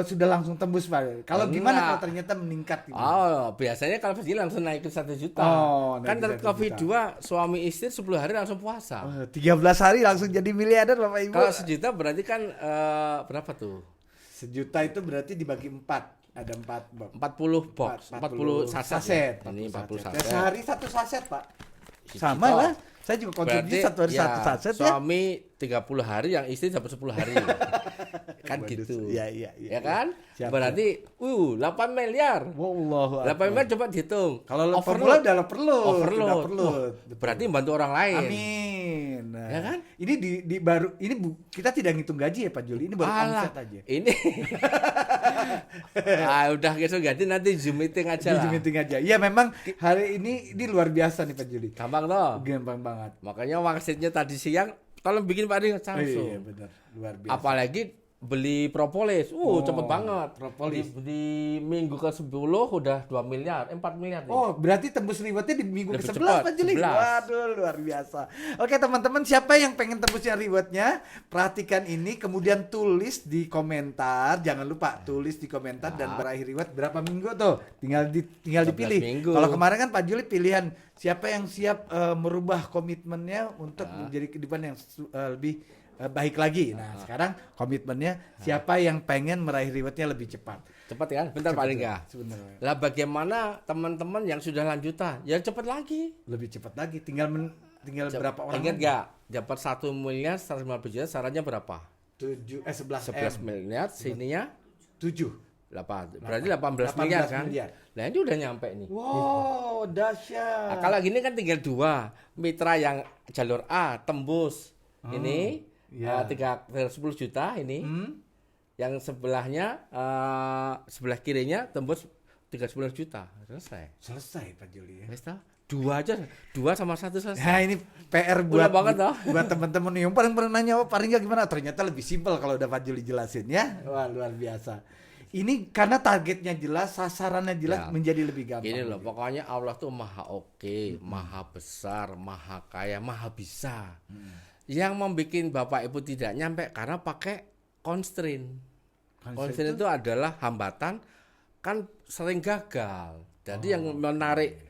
sudah langsung tembus Pak. Kalau Enggak. gimana kalau ternyata meningkat gitu? Oh, biasanya kalau begini langsung naikin 1 juta. Oh, Kan naikin 1 COVID juta. 2 suami istri 10 hari langsung puasa. 13 hari langsung jadi miliarder Bapak Ibu. Kalau 1 juta berarti kan berapa tuh? 1 juta itu berarti dibagi 4. Ada 4 box. 40 box, 40 saset. Ya. Ini 40 saset. Sehari 1 saset, Pak. Gitu. Sama lah. Saya juga konsumsi Berarti 1 hari ya, 1 saset ya. suami 30 hari, yang istri dapat 10 hari. Kan Waduh, gitu. iya, iya, iya. Ya kan? Siap, Berarti 8 miliar. Wallahu 8 miliar coba dihitung. Kalau Overload. pemula udah overload. Overload. Udah overload. Wah, Betul. berarti membantu orang lain. Amin. Nah, Ya kan? Ini di baru ini kita tidak ngitung gaji ya Pak Juli. Ini baru Alah, omset aja. ini udah gitu ganti nanti Zoom meeting aja Di lah. Zoom meeting aja. Iya memang hari ini luar biasa nih Pak Juli. Gampang toh. Gampang banget. Makanya wangsitnya tadi siang tolong bikin Pak Ring Iya langsung. benar. Luar biasa. Apalagi beli propolis. Cepet banget. propolis. Di minggu ke-10 udah 2 miliar, 4 miliar nih. Oh, berarti tembus rewardnya di minggu Lebih ke-11 cepat, Pak Juli. 11. Waduh, luar biasa. Oke, teman-teman, siapa yang pengen tembusnya rewardnya? Perhatikan ini, kemudian tulis di komentar. Jangan lupa tulis di komentar dan berakhir reward berapa minggu tuh. Tinggal 13 dipilih. minggu. Kalau kemarin kan Pak Juli pilihan siapa yang siap merubah komitmennya untuk menjadi kehidupan yang lebih baik lagi. Nah, sekarang komitmennya siapa yang pengen meraih rewardnya lebih cepat. Cepat kan? Bentar Pak Ring ya. Sebenarnya. Lah bagaimana teman-teman yang sudah lanjutan? Ya cepat lagi. Lebih cepat lagi. Tinggal berapa orang? Ingat gak? Dapat 1 miliar 150 juta, sarannya berapa? 11 11 miliar, sininya 7. 8. Berarti 18 miliar kan? miliar. Nah, ini udah nyampe nih. Wow, dahsyat. Nah, kalau gini kan tinggal 2. Mitra yang jalur A tembus. Ini iya. 10 juta ini. Yang sebelahnya sebelah kirinya tembus 39 juta. Selesai Pak Juli ya. Wes toh? 2 aja. 2 sama 1 selesai. Nah, ini PR Udah buat banget toh. buat teman-teman yang paling pernah nanya, "Oh, Pak Ringga gimana?" Ternyata lebih simpel kalau udah Pak Juli jelasin ya. Wah, luar biasa. Ini karena targetnya jelas, sasarannya jelas, Ya. menjadi lebih gampang. Gini loh, pokoknya Allah tuh maha oke, maha besar, maha kaya, maha bisa. Yang membuat Bapak Ibu tidak nyampe karena pakai constraint. Constraint itu adalah hambatan, kan sering gagal. Jadi yang menarik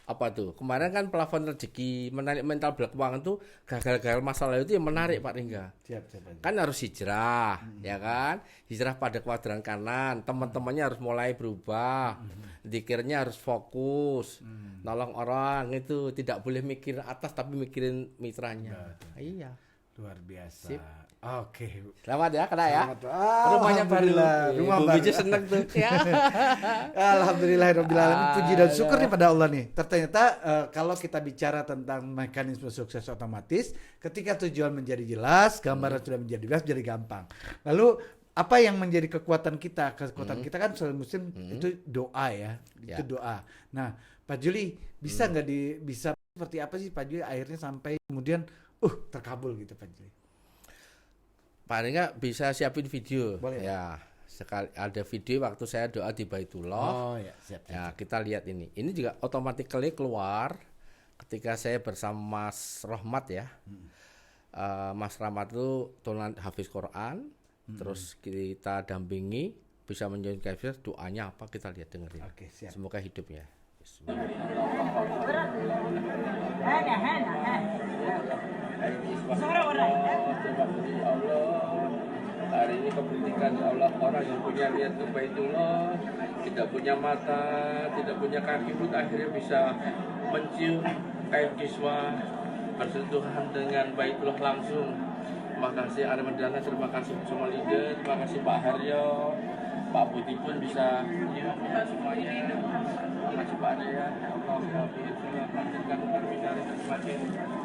apa tuh? Kemarin kan plafon rezeki, menarik mental black keuangan tuh gagal-gagal masalah itu yang menarik Pak Ringga. Siap, Pak. Kan harus hijrah, ya kan? Hijrah pada kuadran kanan, teman-temannya harus mulai berubah, zikirnya harus fokus, nolong orang itu tidak boleh mikir atas tapi mikirin mitranya. Iya. Luar biasa. Sip. Oke. Selamat ya, kena ya. Selamat. Rumahnya baru. Alhamdulillah, rumah Bu baru. Biji seneng tuh. Ya. Alhamdulillahirrahmanirrahim. Puji dan syukur ya. nih pada Allah nih. Ternyata kalau kita bicara tentang mekanisme sukses otomatis, ketika tujuan menjadi jelas, gambaran sudah menjadi jelas, jadi gampang. Lalu apa yang menjadi kekuatan kita? Kekuatan kita kan selalu muslim itu doa ya. Ya. Itu doa. Nah, Pak Juli bisa nggak bisa seperti apa sih Pak Juli akhirnya sampai kemudian terkabul gitu Pak Juli? Paling nggak bisa siapin video. Boleh. Ya. Sekali ada video waktu saya doa di Baitullah. Oh ya, siap. Ya, kita lihat ini. Ini juga automatically keluar ketika saya bersama Mas Rahmat ya. Mas Rahmat itu tulan hafiz Quran. Terus kita dampingi, bisa menjadi kafir, doanya apa kita lihat dengerin. Oke, siap. Semoga hidup ya. Hari ini kepentingan ya Allah, orang yang punya niat ke Baitullah, tidak punya mata, tidak punya kaki pun akhirnya bisa mencium kain kiswah, bersentuhan dengan Baitullah langsung. Terima kasih Armadana, terima kasih semua leader, terima kasih Pak Haryo, Pak Budi pun bisa ya semuanya. Terima kasih Pak Arya, ya Allah, ya Allah, lanjutkan kami dari semakin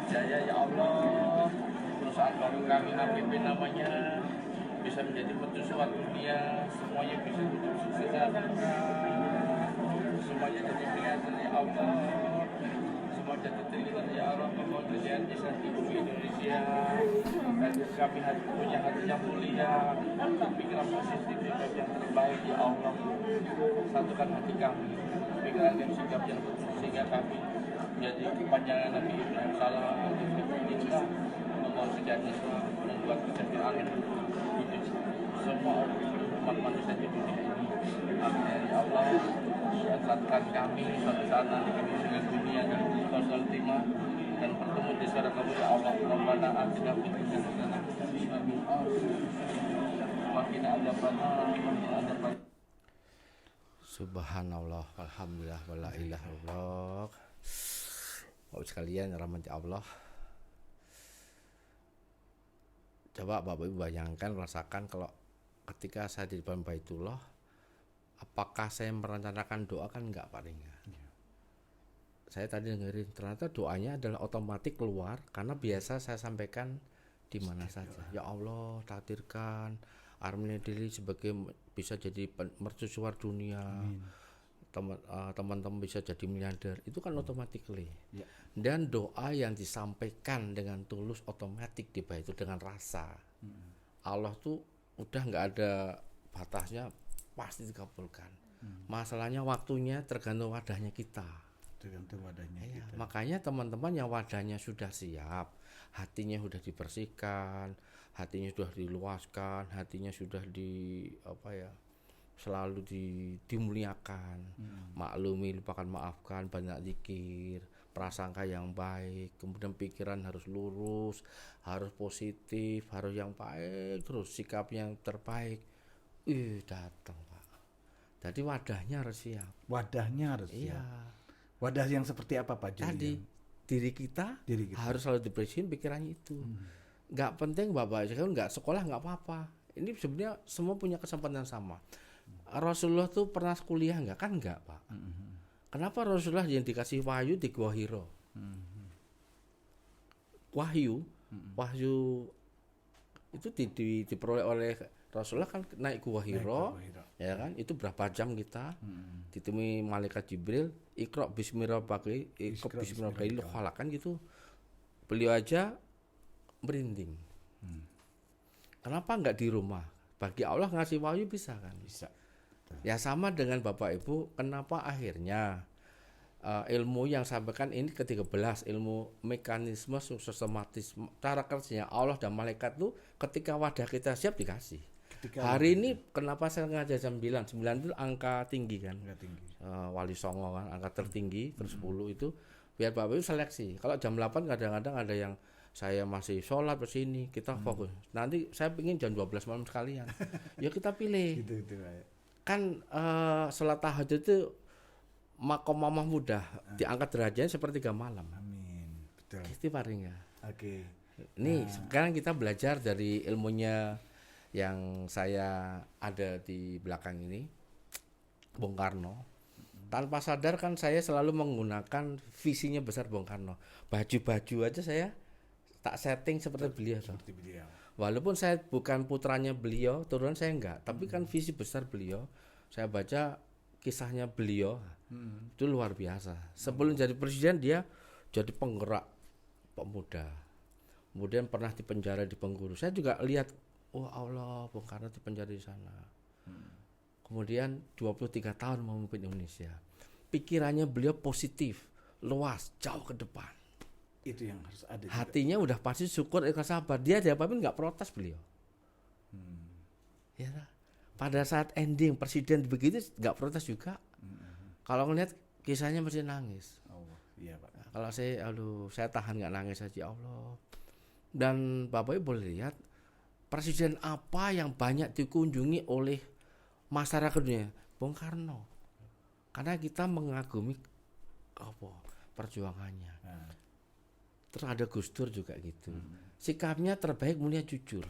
jaya ya Allah. Perusahaan baru kami APP namanya bisa menjadi mercusuar dunia, semuanya bisa hidup sukses dan berkah. Semuanya jadi pilihan dari Allah, semua jadi pilihan ya Allah. Mohon pilihan bisa hidup di Indonesia. Dan kami punya hati yang mulia, pikiran positif yang terbaik ya Allah. Satukan hati kami, pikiran yang sikap yang betul sehingga kami menjadi kepanjangan Nabi Ibrahim salam. Kita membawa sejarah Islam, membuat kesejahteraan hidup semua umat manusia di dunia ini. Amin ya Allah. Satukan kami suatu saat nanti kami dengan dunia dan husnul timah dan bertemu di surga kamu ya Allah. Rabbana atina fid dunya hasanah wa qina adzabannar. Subhanallah, alhamdulillah, wala ilaha illallah. Bapak sekalian, rahmat Allah. Coba Bapak Ibu bayangkan, rasakan kalau ketika saya di depan Baitullah, apakah saya merencanakan doa? Kan enggak, paling enggak. Saya tadi dengerin, ternyata doanya adalah otomatis keluar karena biasa saya sampaikan di mana saja. Ya Allah, takdirkan Armenia Daily sebagai bisa jadi mercusuar dunia. Teman-teman bisa jadi miliarder. Itu kan automatically. Ya. Dan doa yang disampaikan dengan tulus otomatis di itu dengan rasa. Allah tuh udah nggak ada batasnya, pasti dikabulkan. Masalahnya waktunya tergantung wadahnya kita. Tergantung wadahnya Ya, kita. makanya teman-teman yang wadahnya sudah siap, hatinya sudah dibersihkan, hatinya sudah diluaskan, hatinya sudah selalu dimuliakan, maklumi, lupakan, maafkan, banyak zikir, prasangka yang baik, kemudian pikiran harus lurus, harus positif, harus yang baik, terus sikap yang terbaik. Datang Pak. Jadi wadahnya harus siap. Wadahnya harus Iya. siap. Wadah yang seperti apa Pak Juli? Tadi diri kita harus selalu dibersihin pikirannya itu. Nggak penting Bapak, nggak sekolah nggak apa-apa. Ini sebenarnya semua punya kesempatan sama. Rasulullah tuh pernah kuliah nggak? Kan nggak Pak. Kenapa Rasulullah yang dikasih wahyu di Gua Hiro? Wahyu itu diperoleh oleh Rasulullah kan naik Gua Hiro, ya kan? Itu berapa jam kita ditemui malaikat Jibril, Iqra bismi rabbika, Iqra bismi rabbika khalaq, kan gitu. Beliau aja merinding. Kenapa nggak di rumah? Bagi Allah ngasih wahyu bisa kan? Bisa. Ya sama dengan Bapak Ibu, kenapa akhirnya ilmu yang sampaikan ini ke-13, ilmu mekanisme sistematis, cara kerjanya Allah dan malaikat tuh ketika wadah kita siap dikasih. Hari ini kenapa saya ngajar jam 9 itu angka tinggi kan? Wali Songo kan, angka tertinggi, terus 10 itu biar Bapak Ibu seleksi. Kalau jam 8 kadang-kadang ada yang saya masih sholat ke sini, kita fokus. Nanti saya pengen jam 12 malam sekalian. Ya kita pilih. Gitu. Kan sholat tahajud itu makom mamah mudah, diangkat derajatnya sepertiga malam. Amin. Betul. Itu paling ya. Oke. Ini sekarang kita belajar dari ilmunya yang saya ada di belakang ini, Bung Karno. Tanpa sadar kan saya selalu menggunakan visinya besar Bung Karno. Baju-baju aja saya tak setting seperti beliau. Seperti beliau. Walaupun saya bukan putranya beliau, turunan saya enggak, tapi kan visi besar beliau. Saya baca kisahnya beliau, itu luar biasa. Sebelum jadi presiden dia jadi penggerak pemuda. Kemudian pernah dipenjara di Pengguru. Saya juga lihat, oh Allah, Bung Karno dipenjara di sana. Kemudian 23 tahun memimpin Indonesia. Pikirannya beliau positif, luas, jauh ke depan. Itu yang harus ada. Hatinya udah pasti syukur, ikhlas, sabar. Dia diapa-apain nggak protes beliau. Ya, pada saat ending presiden begitu nggak protes juga. Kalau ngeliat kisahnya mesti nangis. Allah, iya Pak. Nah, kalau saya tahan nggak nangis aja, Allah. Dan Bapak Ibu boleh lihat presiden apa yang banyak dikunjungi oleh masyarakat dunia, Bung Karno. Karena kita mengagumi perjuangannya. Terus ada Gus Dur juga gitu. Sikapnya terbaik, mulia, jujur.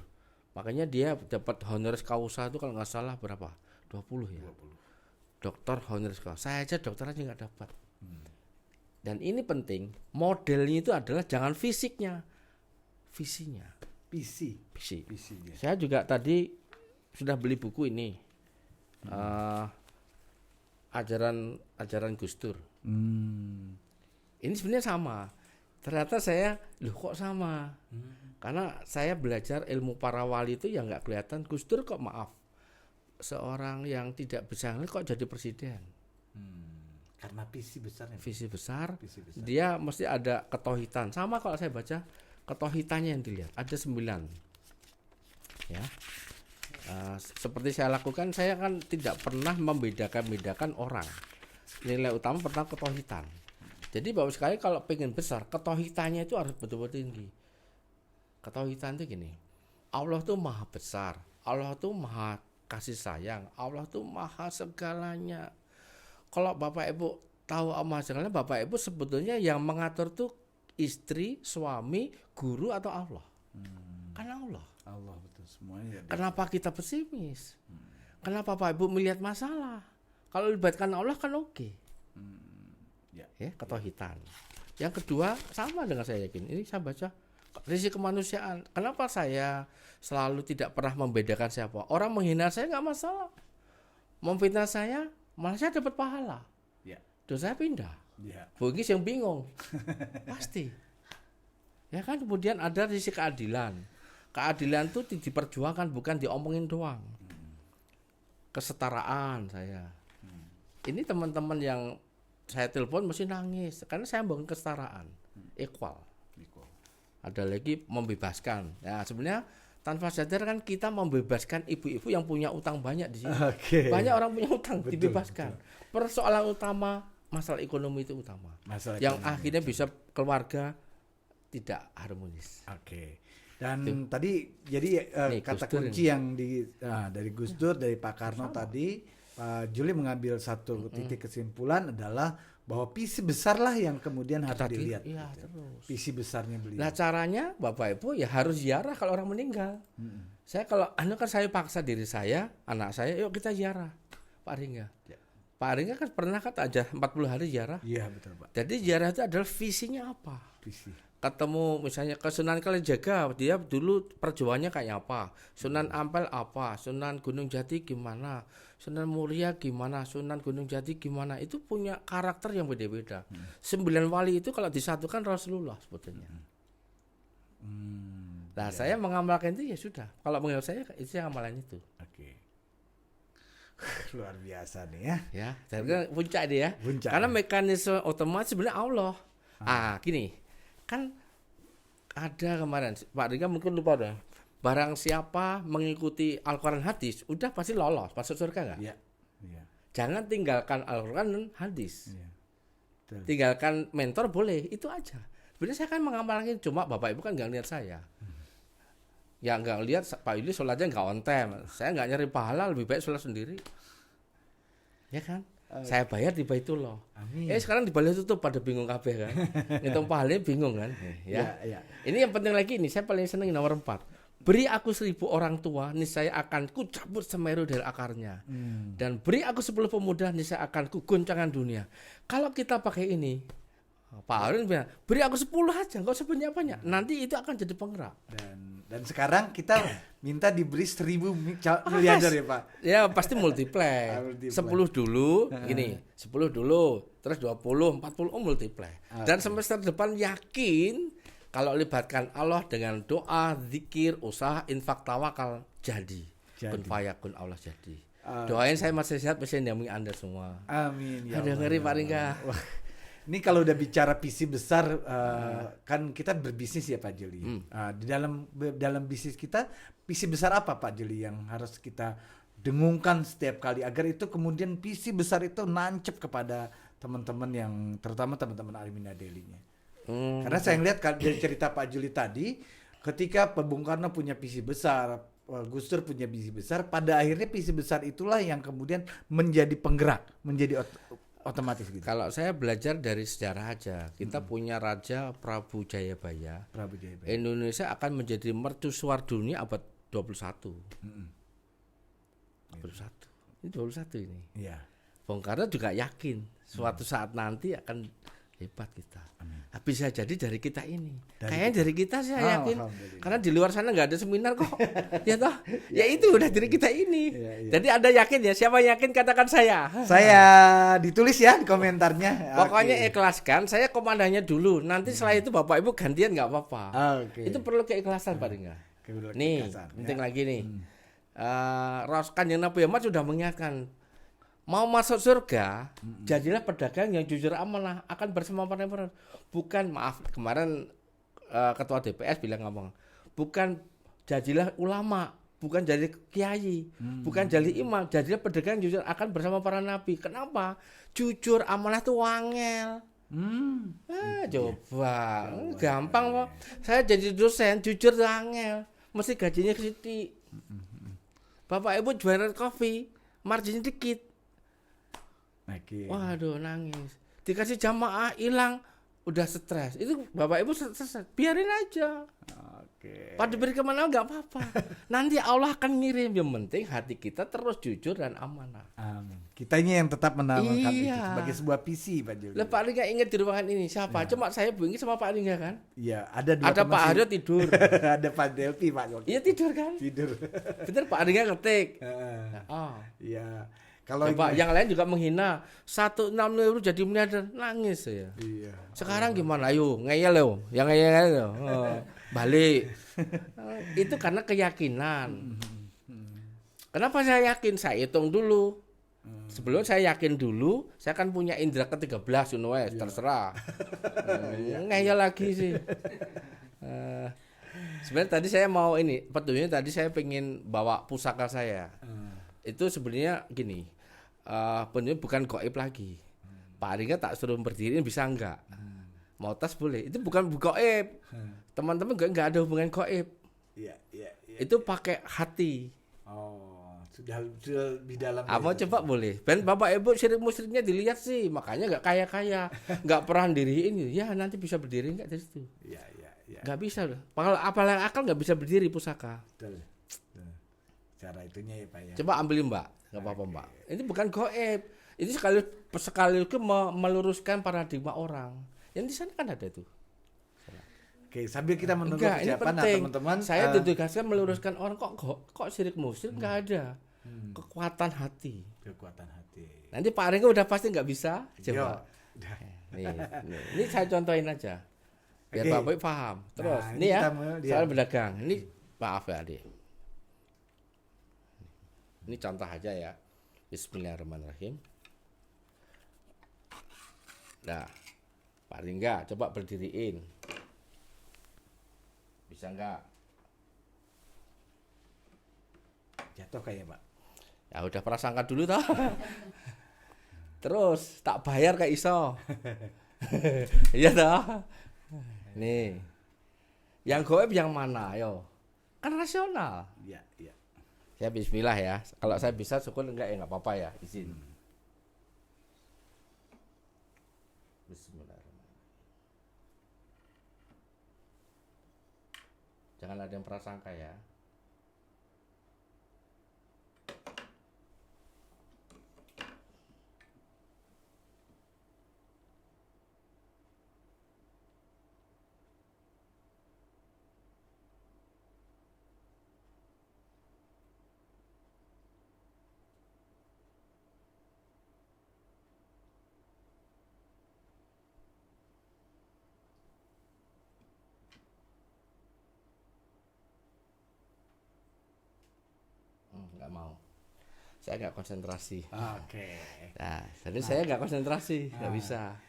Makanya dia dapat honoris causa itu kalau nggak salah berapa? 20 ya. 20. Doktor honoris causa. Saya aja dokter aja nggak dapat. Dan ini penting, modelnya itu adalah jangan fisiknya, visinya. Visi. Visinya. Saya juga tadi sudah beli buku ini. Ajaran Gus Dur. Ini sebenarnya sama. Ternyata saya, kok sama? Karena saya belajar ilmu para wali itu yang nggak kelihatan. Gus Dur kok maaf, seorang yang tidak bisa kok jadi presiden. Karena visi besarnya. Visi besar. Dia mesti ada ketohitan. Sama kalau saya baca ketohitannya yang dilihat ada 9. Ya. Seperti saya lakukan, saya kan tidak pernah membedakan orang. Nilai utama pertama ketohitan. Jadi Bapak sekali kalau pengen besar, ketohitannya itu harus betul-betul tinggi. Ketohitan itu gini, Allah tuh maha besar, Allah tuh maha kasih sayang, Allah tuh maha segalanya. Kalau Bapak Ibu tahu maha segalanya, Bapak Ibu sebetulnya yang mengatur tuh istri, suami, guru atau Allah. Karena Allah. Allah betul semuanya. Kenapa kita pesimis? Kenapa Bapak Ibu melihat masalah? Kalau libatkan Allah kan oke. Ya, ketohitan. Yang kedua sama dengan saya yakin. Ini saya baca sisi kemanusiaan. Kenapa saya selalu tidak pernah membedakan siapa? Orang menghina saya nggak masalah. Memfitnah saya malah saya dapat pahala. Ya. Terus saya pindah. Ya. Bugis yang bingung. Pasti. Ya kan, kemudian ada sisi keadilan. Keadilan itu diperjuangkan, bukan diomongin doang. Kesetaraan saya. Ini teman-teman yang saya telepon mesti nangis karena saya bangun kesetaraan, equal. Ada lagi membebaskan. Ya sebenarnya tanpa sadar kan kita membebaskan ibu-ibu yang punya utang banyak di sini. Banyak orang punya utang, dibebaskan. Persoalan utama masalah ekonomi itu utama. Yang akhirnya bisa keluarga tidak harmonis. Dan tadi jadi kata kunci yang dari Gus Dur, dari Pak Karno tadi, Pak Juli mengambil satu titik kesimpulan adalah bahwa visi besar lah yang kemudian harus dilihat. Iya, terus. Visi besarnya beliau. Nah caranya Bapak Ibu ya harus ziarah kalau orang meninggal. Saya kalau kan saya paksa diri saya, anak saya, yuk kita ziarah Pak Ringga. Ya. Pak Ringga kan pernah aja 40 hari ziarah. Iya betul Pak. Jadi ziarah itu adalah visinya apa? Visi. Ketemu misalnya ke Sunan Kalijaga, dia dulu perjuangannya kayak apa, Sunan Ampel apa, Sunan Gunung Jati gimana, Sunan Muria gimana, Sunan Gunung Jati gimana, itu punya karakter yang beda-beda. 9 wali itu kalau disatukan Rasulullah sebetulnya. Nah saya mengamalkan itu ya sudah, kalau menurut saya itu yang amalan itu. Luar biasa nih ya. Ya, saya puncak dia ya. Puncak. Karena mekanisme otomatis sebenarnya Allah. Gini. Kan ada kemarin Pak Rika mungkin lupa udah, barang siapa mengikuti Al-Quran hadis udah pasti lolos masuk surga nggak? Iya. Jangan tinggalkan Al-Quran dan hadis. Iya. Tinggalkan mentor boleh, itu aja. Sebenarnya saya kan mengamalkan, cuma Bapak Ibu kan nggak lihat saya. Ya nggak lihat Pak Yuli sholatnya nggak on time. Saya nggak nyari pahala, lebih baik sholat sendiri. Ya kan? Saya bayar di Baitullah. Amin. Sekarang di Bali tutup pada bingung kabeh kan. Ngitung pahalanya bingung kan. Ya. Ya. Ini yang penting lagi ini, saya paling seneng nomor 4. Beri aku 1000 orang tua, niscaya akan ku cabut Semeru dari akarnya. Dan beri aku 10 pemuda, niscaya akan ku goncangkan dunia. Kalau kita pakai ini, Pak Harun bilang, beri aku 10 aja, enggak usah banyak-banyak. Nanti itu akan jadi penggerak. Dan sekarang kita minta diberi 1000 miliarder ya Pak. Ya pasti multiply. 10 dulu, gini, 10 dulu, terus 20, 40 multiply. Dan semester depan yakin kalau libatkan Allah dengan doa, zikir, usaha, infak, tawakal, jadi. Kun fayakun Allah jadi. Doain saya masih sehat, masih nyambi Anda semua. Amin. Ya Ada Allah, ngeri ya Pak Allah. Ringga. Wah, ini kalau udah bicara visi besar, kan kita berbisnis ya Pak Jeli. Di dalam bisnis kita, visi besar apa Pak Jeli yang harus kita dengungkan setiap kali agar itu kemudian visi besar itu nancep kepada teman-teman yang terutama teman-teman Armina Daily-nya. Karena saya ngeliat dari cerita Pak Juli tadi, ketika Pak Bung Karno punya visi besar, Gus Dur punya visi besar, pada akhirnya visi besar itulah yang kemudian menjadi penggerak, menjadi otomatis gitu. Kalau saya belajar dari sejarah aja, kita punya Raja Prabu Jayabaya. Indonesia akan menjadi mercusuar dunia abad 21. 21. Ini 21 ini. Iya. Bung Karno juga yakin suatu saat nanti akan hebat kita. Bisa jadi dari kita ini. Kayaknya dari kita saya yakin. Karena di luar sana nggak ada seminar kok. Ya toh? Ya itu udah dari kita ini. Jadi Anda yakin ya? Siapa yakin katakan saya. Saya ditulis ya di komentarnya. Pokoknya ikhlaskan. Saya komandannya dulu. Nanti setelah itu Bapak Ibu gantian nggak apa-apa. Itu perlu keikhlasan Pak Ringga. Nih, penting lagi nih. Kanjeng Nabi Muhammad sudah mengingatkan. Mau masuk surga, jadilah pedagang yang jujur amanah, akan bersama partner. Bukan, maaf, kemarin ketua DPS bilang ngomong, bukan jadilah ulama, bukan jadi kiai, bukan jadi imam, jadilah pedagang yang jujur akan bersama para nabi. Kenapa? Jujur amanah tuh wangel. Coba, gampang kok. Saya jadi dosen, jujur tuh wangel, mesti gajinya sedikit. Bapak Ibu jualan kopi, marginnya dikit. Waduh, nangis. Dikasih jamaah hilang, udah stres. Itu Bapak Ibu stres, biarin aja. Pada diberi kemana nggak apa-apa. Nanti Allah akan ngirim. Yang penting hati kita terus jujur dan amanah. Amin. Kitanya yang tetap menamakan itu sebagai sebuah visi Pak Juli. Pak Ringga ingat di ruangan ini siapa? Cuma saya bunyi sama Pak Ringga kan? Iya, ada dua. Ada Pak Haryo tidur. Ada Pak Delpi Pak Juli. Iya tidur kan? Tidur. Bener Pak Ringga ngetik. Iya. Kalau Pak yang lain juga menghina 160 euro jadi miliarder, nangis ya. Iya. Sekarang gimana? Ayo ngeyel yo, yang ngeyel yo. Balik. Itu karena keyakinan. Kenapa saya yakin? Saya hitung dulu. Sebelum saya yakin dulu, saya kan punya indera ke-13 terserah. Ngeyel lagi sih. Sebenarnya tadi saya mau ini, petunjuknya tadi saya pengen bawa pusaka saya. Itu sebenarnya gini, bukan gaib lagi. Pak Ringga tak suruh berdiri bisa enggak? Mau tas boleh. Itu bukan gaib. Teman-teman enggak ada hubungan gaib. Iya. Itu pakai hati. Sudah di dalam. Mau coba boleh. Dan Bapak Ibu syirik musyriknya dilihat sih, makanya enggak kaya-kaya, enggak pernah diriin. Ya nanti bisa berdiri enggak dari situ? Iya. Enggak bisa loh. Apalagi akal enggak bisa berdiri pusaka. Betul. Cara itunya ya Pak ya. Coba ambilin Mbak, nggak apa-apa Mbak. Ini bukan gaib. Ini sekali meluruskan paradigma orang. Yang di sana kan ada itu. Oke, sambil kita menunggu Enggak, ini persiapan penting. teman-teman. Saya ditugaskan meluruskan orang kok syirik musyrik nggak ada. Kekuatan hati. Nanti Pak Ringga udah pasti nggak bisa. Coba. Ini saya contohin aja. Biar Bapak paham. Terus, ini ya soal berdagang. Ini maaf ya adik. Ini contoh aja ya. Bismillahirrahmanirrahim. Nah, Pak Ringga coba berdiriin. Bisa enggak? Jatuh kayak Pak. Ya udah prasangka dulu toh. Terus tak bayar kayak iso. Iya toh. Nih. Yang gaib yang mana ayo? Kan rasional. Iya. Ya bismillah ya. Kalau saya bisa syukur enggak ya enggak apa-apa ya, izin. Jangan ada yang prasangka ya. Nggak mau. Saya nggak konsentrasi. Oke. Nah, jadi saya nggak konsentrasi, nggak bisa.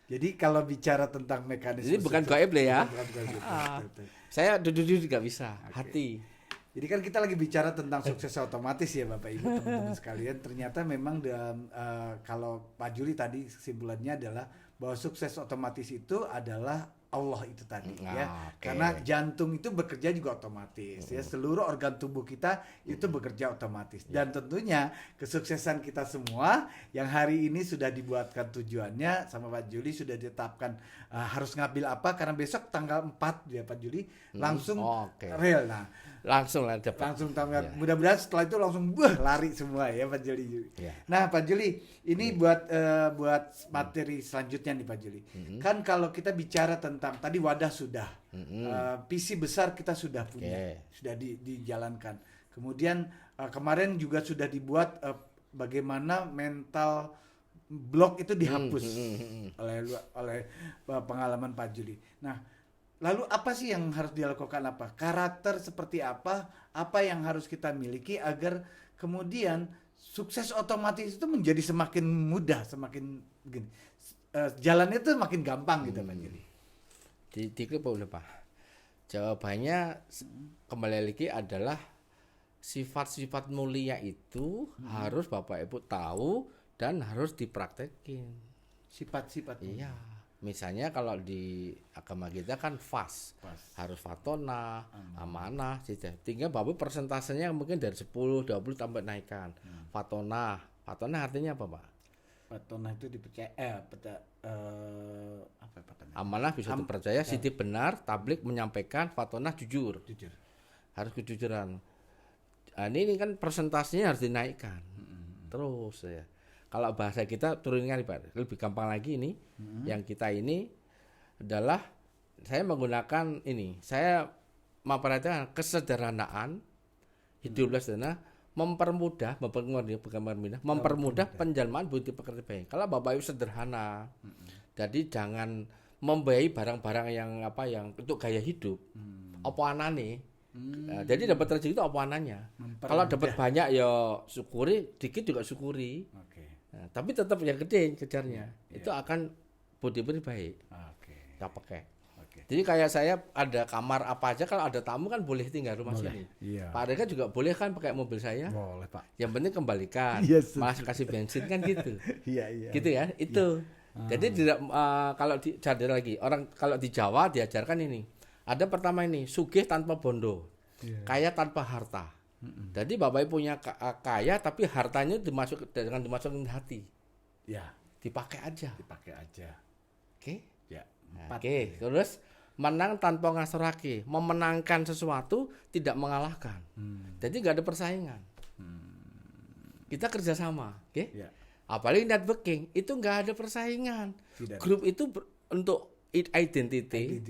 Jadi kalau bicara tentang mekanisme Ini bukan sukses- gaib lah ya. bukan gaib, Ah. betul. Saya duduk-duduk nggak bisa, hati. Jadi kan kita lagi bicara tentang sukses otomatis ya Bapak Ibu teman-teman sekalian. Ternyata memang dalam kalau Pak Juli tadi kesimpulannya adalah bahwa sukses otomatis itu adalah Allah itu tadi ya. Oke. Karena jantung itu bekerja juga otomatis ya. Seluruh organ tubuh kita itu bekerja otomatis. Dan tentunya kesuksesan kita semua yang hari ini sudah dibuatkan tujuannya sama Pak Juli sudah ditetapkan harus ngambil apa karena besok tanggal 4 ya Pak Juli langsung Oke. real. Nah, Langsung lah dapat. langsung tanggal Ya. mudah-mudahan setelah itu langsung lari semua ya Pak Juli. Ya. Nah Pak Juli ini buat materi selanjutnya nih Pak Juli. Kan kalau kita bicara tentang tadi wadah sudah, visi besar kita sudah punya, sudah dijalankan. Kemudian kemarin juga sudah dibuat bagaimana mental blok itu dihapus oleh pengalaman Pak Juli. Nah lalu apa sih yang harus dilakukan apa? Karakter seperti apa? Apa yang harus kita miliki agar kemudian sukses otomatis itu menjadi semakin mudah, semakin begini. Jalannya itu makin gampang gitu Pak Juli. Diklik boleh Pak. Jawabannya kembali lagi adalah sifat-sifat mulia itu harus Bapak Ibu tahu dan harus dipraktekin. Sifat-sifat. Iya. Misalnya kalau di agama kita kan harus fatona, amanah, tinggal Bapak persentasenya mungkin dari 10, 20 tambah naikkan. Fatona artinya apa Pak? Fatona itu dipercaya Amanah bisa dipercaya, siti benar, tablik menyampaikan, fatona jujur. Harus kejujuran. Nah, ini kan persentasenya harus dinaikkan. Terus ya. Kalau bahasa kita turunkan Pak, lebih gampang lagi ini. Yang kita ini adalah saya menggunakan ini. Saya memperhatikan kesederhanaan, hiduplah sederhana, mempermudah penjelmaan budi pekerti baik. Kalau Bapak Ibu sederhana, jadi jangan membayai barang-barang yang untuk gaya hidup. Apa anane? Nah, jadi dapat rezeki itu apa ananya? Kalau dapat banyak ya syukuri, dikit juga syukuri. Nah, tapi tetap yang gede kejarnya. Itu akan budi baik. Kita pakai. Jadi kayak saya ada kamar apa aja, kalau ada tamu kan boleh tinggal rumah sini. Pak Rega juga boleh kan pakai mobil saya. Boleh Pak. Yang penting kembalikan. Mas kasih bensin kan gitu. Gitu ya. Itu. Jadi tidak kalau jadi lagi orang kalau di Jawa diajarkan ini. Ada pertama ini sugih tanpa bondo, kaya tanpa harta. Jadi Bapak Ibu punya kaya tapi hartanya dengan dimasukin hati. Ya. Dipakai aja. Oke. Ya. Oke. Terus menang tanpa ngasorake, memenangkan sesuatu tidak mengalahkan. Jadi nggak ada persaingan. Kita kerjasama, oke? Ya. Apalagi networking itu nggak ada persaingan. Tidak. Grup itu untuk identity,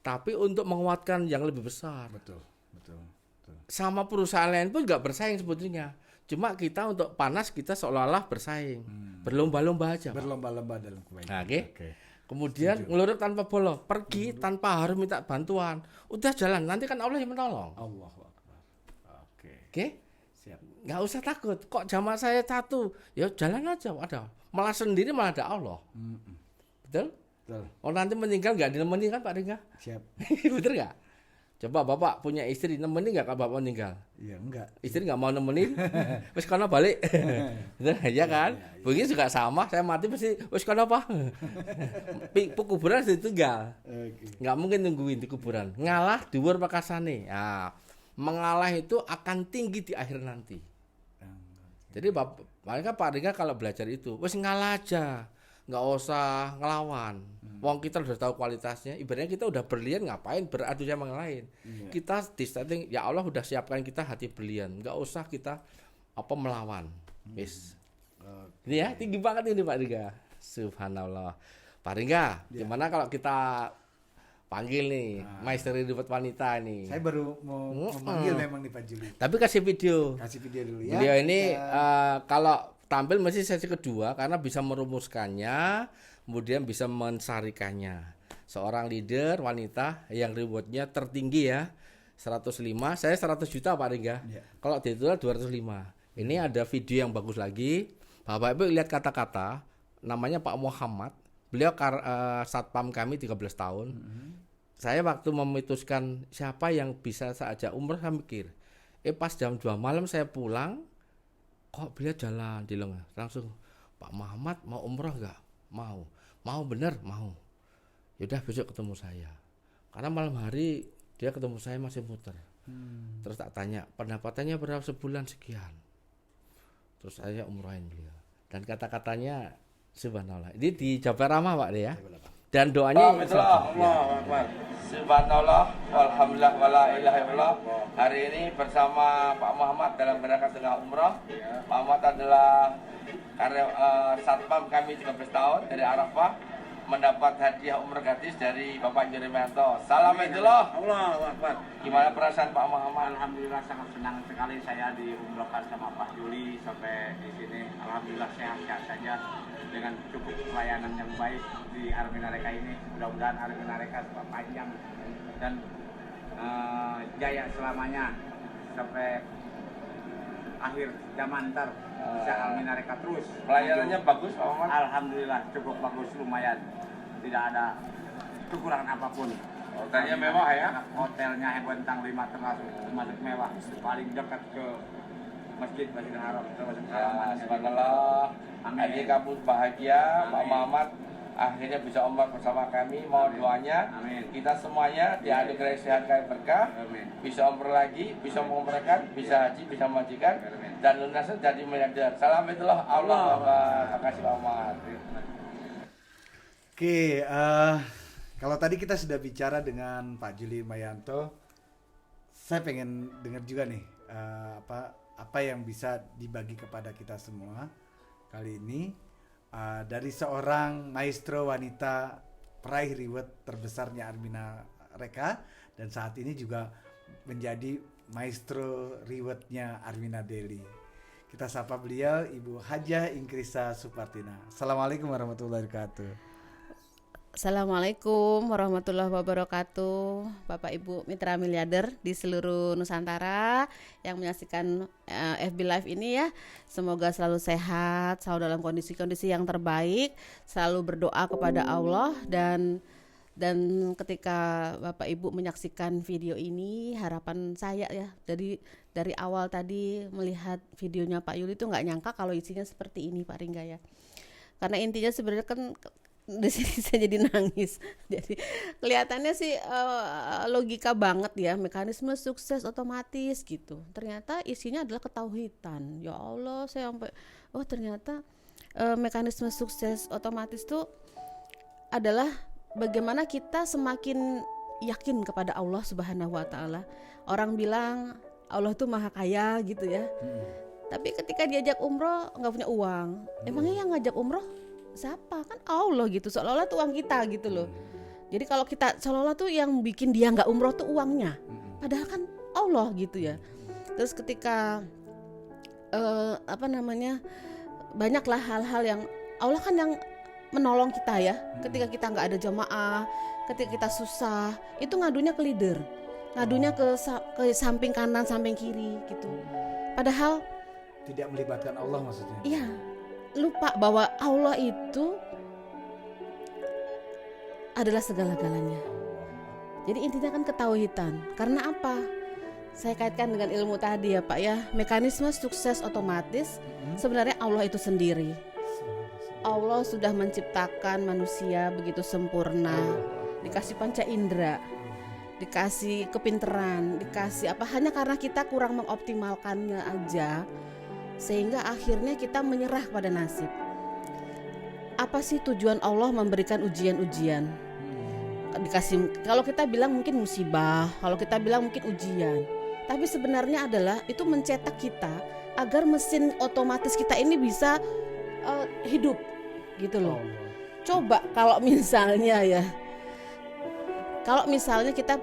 tapi untuk menguatkan yang lebih besar. Betul. Sama perusahaan lain pun nggak bersaing sebetulnya. Cuma kita untuk panas kita seolah-olah bersaing, berlomba-lomba aja. Pak. Berlomba-lomba dalam kebaikan. Nah, oke. Kemudian ngelurut tanpa bolo, pergi tanpa harus minta bantuan. Udah jalan, nanti kan Allah yang menolong. Allahu Akbar. Oke? Siap. Nggak usah takut. Kok jamaah saya satu? Ya jalan aja, ada. Malah sendiri malah ada Allah. Betul? Oh nanti meninggal nggak dinemeni kan Pak Rega? Siap. Betul nggak? Coba Bapak punya istri nemenin nggak kalau Bapak meninggal? Iya enggak. Istri nggak mau nemenin, wes kono balik, betul ya kan? Begini juga sama, saya mati pasti wes kono apa? Kuburan ditinggal, nggak mungkin nungguin di kuburan. Ngalah dhuwur pakasane, nah, mengalah itu akan tinggi di akhir nanti. Jadi mereka Pak Rega kalau belajar itu, wes ngalah aja, nggak usah ngelawan. Wong kita udah tahu kualitasnya, ibaratnya kita udah berlian ngapain beradu sama yang lain. Kita di setting ya Allah udah siapkan kita hati berlian, nggak usah kita melawan. Wis. Ini ya tinggi banget ini Pak Ringga. Subhanallah. Pak Ringga, gimana kalau kita panggil nih Maestro Riwet Wanita nih. Saya baru mau memanggil memang nih Pak Juli. Tapi kasih video. Kasih video dulu ya. Beliau ini kalau tampil mesti sesi kedua karena bisa merumuskannya, kemudian bisa mensarikannya. Seorang leader wanita yang rewardnya tertinggi ya, 105, saya 100 juta Pak Ringga. Kalau ditulis 205. Ini ada video yang bagus lagi. Bapak Ibu lihat kata-kata, namanya Pak Muhammad. Beliau satpam kami 13 tahun. Saya waktu memutuskan siapa yang bisa saya ajak umroh, saya mikir. Pas jam 2 malam saya pulang, kok beliau jalan di lengah. Langsung, Pak Muhammad mau umroh enggak? Mau. Mau bener? Mau. Yaudah besok ketemu saya. Karena malam hari dia ketemu saya masih muter. Terus tak tanya, pendapatannya berapa sebulan? Sekian. Terus saya umrohin beliau. Dan kata-katanya subhanallah. Ini di Jabar Rahmah Pak ya. Dan doanya Subhanallah, walhamdulillah, wala ilaha illallah. Hari ini bersama Pak Muhammad dalam rangka sedang umrah. Pak Muhammad adalah satpam kami 13 tahun dari Arafah, mendapat hadiah umrah gratis dari Bapak Jerimanto. Salam Idullah. Allahu Akbar. Gimana perasaan Pak Muhammad? Alhamdulillah sangat senang sekali saya diumrohkan sama Pak Juli sampai di sini. Alhamdulillah sehat-sehat saja dengan cukup pelayanan yang baik di Arminareka ini. Mudah-mudahan Arminareka tetap panjang dan jaya selamanya sampai akhir zaman ntar bisa Arminareka terus. Pelayanannya bagus Pak Muhammad? Alhamdulillah cukup bagus, lumayan. Tidak ada kekurangan apapun. Hotelnya mewah ya? Hotelnya Bentang 5 termasuk mewah, paling dekat ke Masjid Masjidil Haram. Subhanallah. Akhirnya kamu bahagia, Pak Muhammad akhirnya bisa umrah bersama kami. Mohon doanya, kita semuanya dianugerahi sehat kaya berkah, bisa umrah lagi, bisa mengumrahkan, bisa haji, bisa majikan, dan lunasnya jadi miliarder. Salam itulah Allah. Terima kasih Pak Muhammad. Oke, kalau tadi kita sudah bicara dengan Pak Juli Mayanto, saya pengen dengar juga nih apa yang bisa dibagi kepada kita semua kali ini dari seorang maestro wanita peraih reward terbesarnya Arminareka dan saat ini juga menjadi maestro rewardnya Armina Daily. Kita sapa beliau Ibu Hajah Inkrisa Supartina. Assalamualaikum warahmatullahi wabarakatuh. Assalamualaikum warahmatullahi wabarakatuh. Bapak Ibu mitra miliarder di seluruh Nusantara yang menyaksikan FB Live ini ya, semoga selalu sehat, selalu dalam kondisi-kondisi yang terbaik, selalu berdoa kepada Allah dan ketika Bapak Ibu menyaksikan video ini, harapan saya ya dari awal tadi melihat videonya Pak Yuli itu nggak nyangka kalau isinya seperti ini Pak Ringga ya. Karena intinya sebenarnya kan di sini saya jadi nangis. Jadi kelihatannya sih logika banget ya, mekanisme sukses otomatis gitu. Ternyata isinya adalah ketauhidan. Ya Allah, saya sampai ternyata mekanisme sukses otomatis itu adalah bagaimana kita semakin yakin kepada Allah Subhanahu wa taala. Orang bilang Allah itu maha kaya gitu ya. Tapi ketika diajak umroh nggak punya uang. Emangnya yang ngajak umroh siapa? Kan Allah gitu, seolah-olah tuh uang kita gitu loh. Jadi kalau kita seolah-olah tuh yang bikin dia nggak umroh tuh uangnya, padahal kan Allah gitu ya. Terus ketika banyaklah hal-hal yang Allah kan yang menolong kita ya. Ketika kita nggak ada jamaah, ketika kita susah, itu ngadunya ke leader, ngadunya ke samping kanan, samping kiri gitu. Padahal tidak melibatkan Allah maksudnya. Iya. Lupa bahwa Allah itu adalah segala-galanya. Jadi intinya kan ketauhidan. Karena apa? Saya kaitkan dengan ilmu tadi ya Pak ya. Mekanisme sukses otomatis sebenarnya Allah itu sendiri. Allah sudah menciptakan manusia begitu sempurna. Dikasih panca indera, dikasih kepinteran, dikasih apa, hanya karena kita kurang mengoptimalkannya aja, sehingga akhirnya kita menyerah pada nasib. apa sih tujuan Allah memberikan ujian-ujian? Dikasih, kalau kita bilang mungkin musibah, kalau kita bilang mungkin ujian, tapi sebenarnya adalah itu mencetak kita agar mesin otomatis kita ini bisa hidup gitu loh. Coba kalau misalnya kita